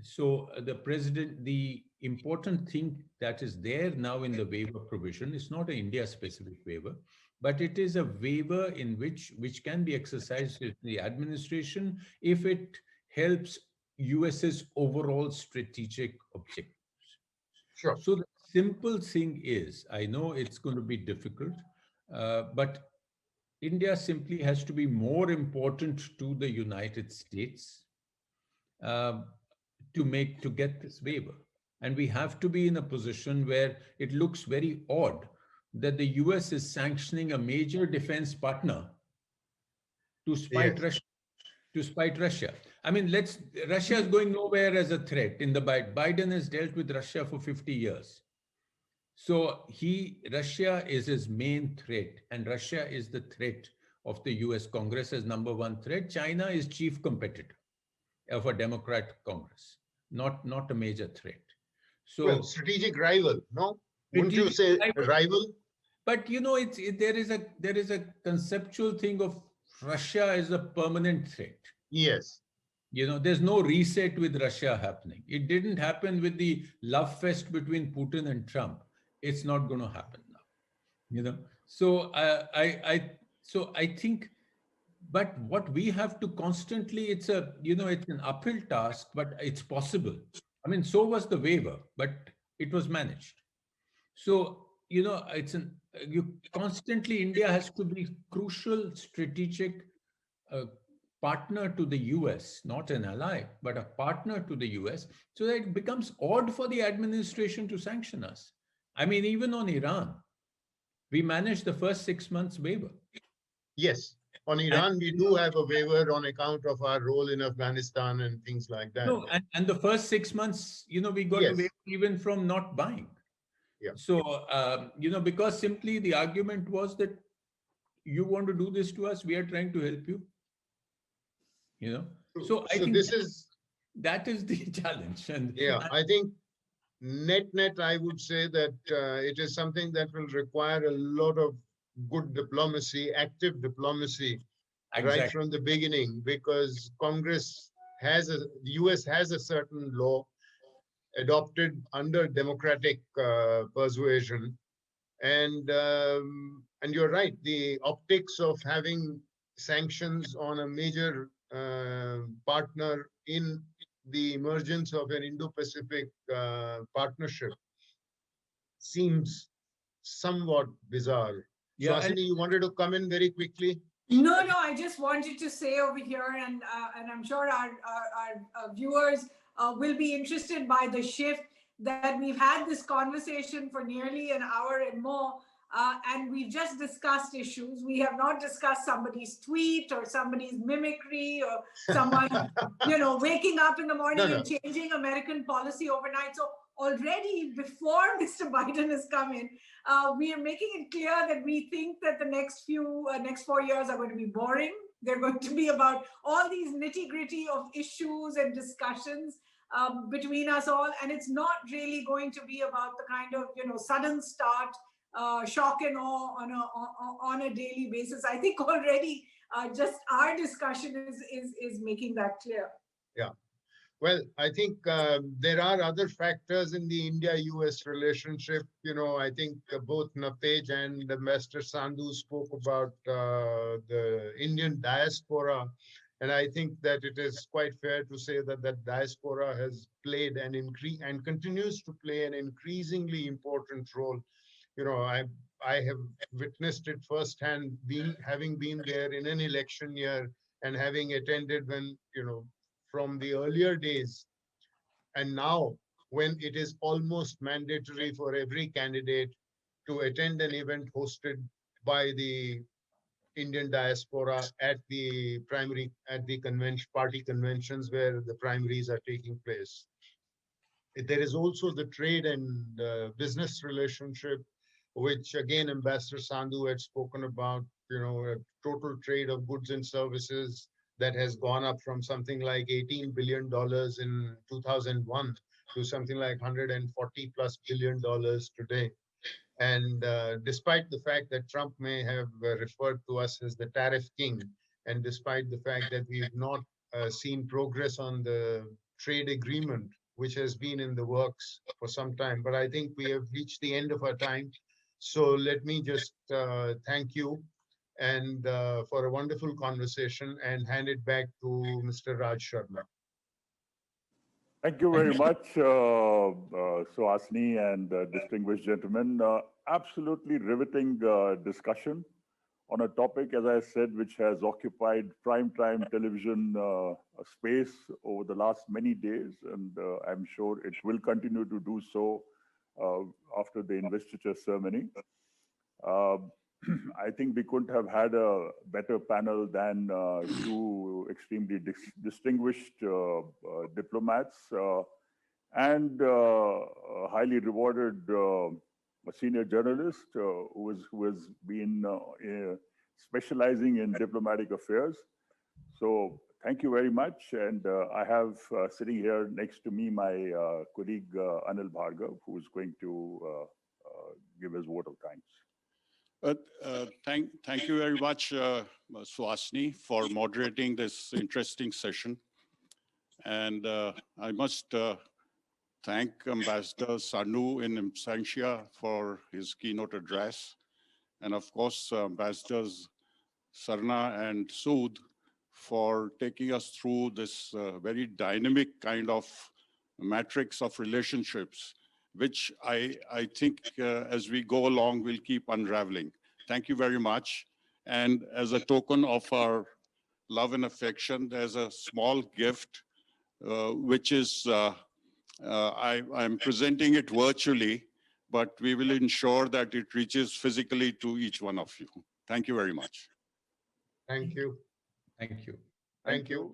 E: So the important thing that is there now in the waiver provision is not an India-specific waiver, but it is a waiver in which can be exercised in the administration if it helps US's overall strategic objectives.
C: Sure.
E: So the simple thing is, I know it's going to be difficult, but India simply has to be more important to the United States to get this waiver. And we have to be in a position where it looks very odd that the US is sanctioning a major defense partner to spite Russia. To spite Russia. I mean, Russia is going nowhere as a threat. Biden has dealt with Russia for 50 years. So Russia is his main threat, and Russia is the threat of the US Congress as number one threat. China is chief competitor of a Democrat Congress, not a major threat. So,
C: well, strategic rival, no? Wouldn't you say rival?
E: But there is a conceptual thing of Russia as a permanent threat.
C: Yes.
E: There's no reset with Russia happening. It didn't happen with the love fest between Putin and Trump. It's not going to happen now. So I think, but what we have to constantly, it's an uphill task, but it's possible. I mean, so was the waiver, but it was managed. So, India has to be crucial, strategic partner to the US, not an ally, but a partner to the US, so that it becomes odd for the administration to sanction us. I mean, even on Iran, we managed the first 6 months waiver.
C: Yes. On Iran, we do have a waiver on account of our role in Afghanistan and things like that.
E: No, and the first 6 months, we got a waiver even from not buying.
C: Yeah.
E: So, because simply the argument was that you want to do this to us, we are trying to help you. So I think that is the challenge. And
C: I think net, I would say that it is something that will require a lot of good diplomacy, active diplomacy, right from the beginning, because Congress the US has a certain law adopted under democratic persuasion. And you're right, the optics of having sanctions on a major partner in the emergence of an Indo-Pacific partnership seems somewhat bizarre.
E: Yeah,
C: Suhasini, you wanted to come in very quickly?
D: No, I just wanted to say over here, and I'm sure our viewers will be interested by the shift, that we've had this conversation for nearly an hour and more, and we've just discussed issues. We have not discussed somebody's tweet or somebody's mimicry or someone, waking up in the morning and changing American policy overnight. So already before Mr. Biden has come in, we are making it clear that we think that the next 4 years are going to be boring. They're going to be about all these nitty-gritty of issues and discussions between us all. And it's not really going to be about the kind of, sudden start, shock and awe on a daily basis. I think already just our discussion is making that clear.
C: Yeah. Well, I think there are other factors in the India-US relationship. I think both Navtej and Ambassador Sandhu spoke about the Indian diaspora. And I think that it is quite fair to say that that diaspora has played and continues to play an increasingly important role. I have witnessed it firsthand, having been there in an election year and having attended when, from the earlier days, and now when it is almost mandatory for every candidate to attend an event hosted by the Indian diaspora at the party conventions where the primaries are taking place. There is also the trade and business relationship, which again Ambassador Sandhu had spoken about, a total trade of goods and services that has gone up from something like $18 billion in 2001 to something like $140+ billion today. And despite the fact that Trump may have referred to us as the tariff king, and despite the fact that we've not seen progress on the trade agreement, which has been in the works for some time, but I think we have reached the end of our time. So let me just thank you and for a wonderful conversation, and hand it back to Mr. Raj Sharma.
A: Thank you very much, Suhasini and distinguished gentlemen. Absolutely riveting discussion on a topic, as I said, which has occupied primetime television space over the last many days, and I'm sure it will continue to do so after the investiture ceremony. I think we couldn't have had a better panel than two extremely distinguished diplomats and highly rewarded senior journalist who has been specializing in diplomatic affairs. So thank you very much. And I have sitting here next to me my colleague Anil Bhargav, who is going to give his vote of thanks.
F: Thank you very much, Suhasini, for moderating this interesting session. And I must thank Ambassador Sandhu in absentia for his keynote address. And of course, Ambassadors Sarna and Sood for taking us through this very dynamic kind of matrix of relationships, which I think as we go along, we'll keep unraveling. Thank you very much. And as a token of our love and affection, there's a small gift, which is, I'm presenting it virtually, but we will ensure that it reaches physically to each one of you. Thank you very much.
C: Thank you.
E: Thank you.
C: Thank you.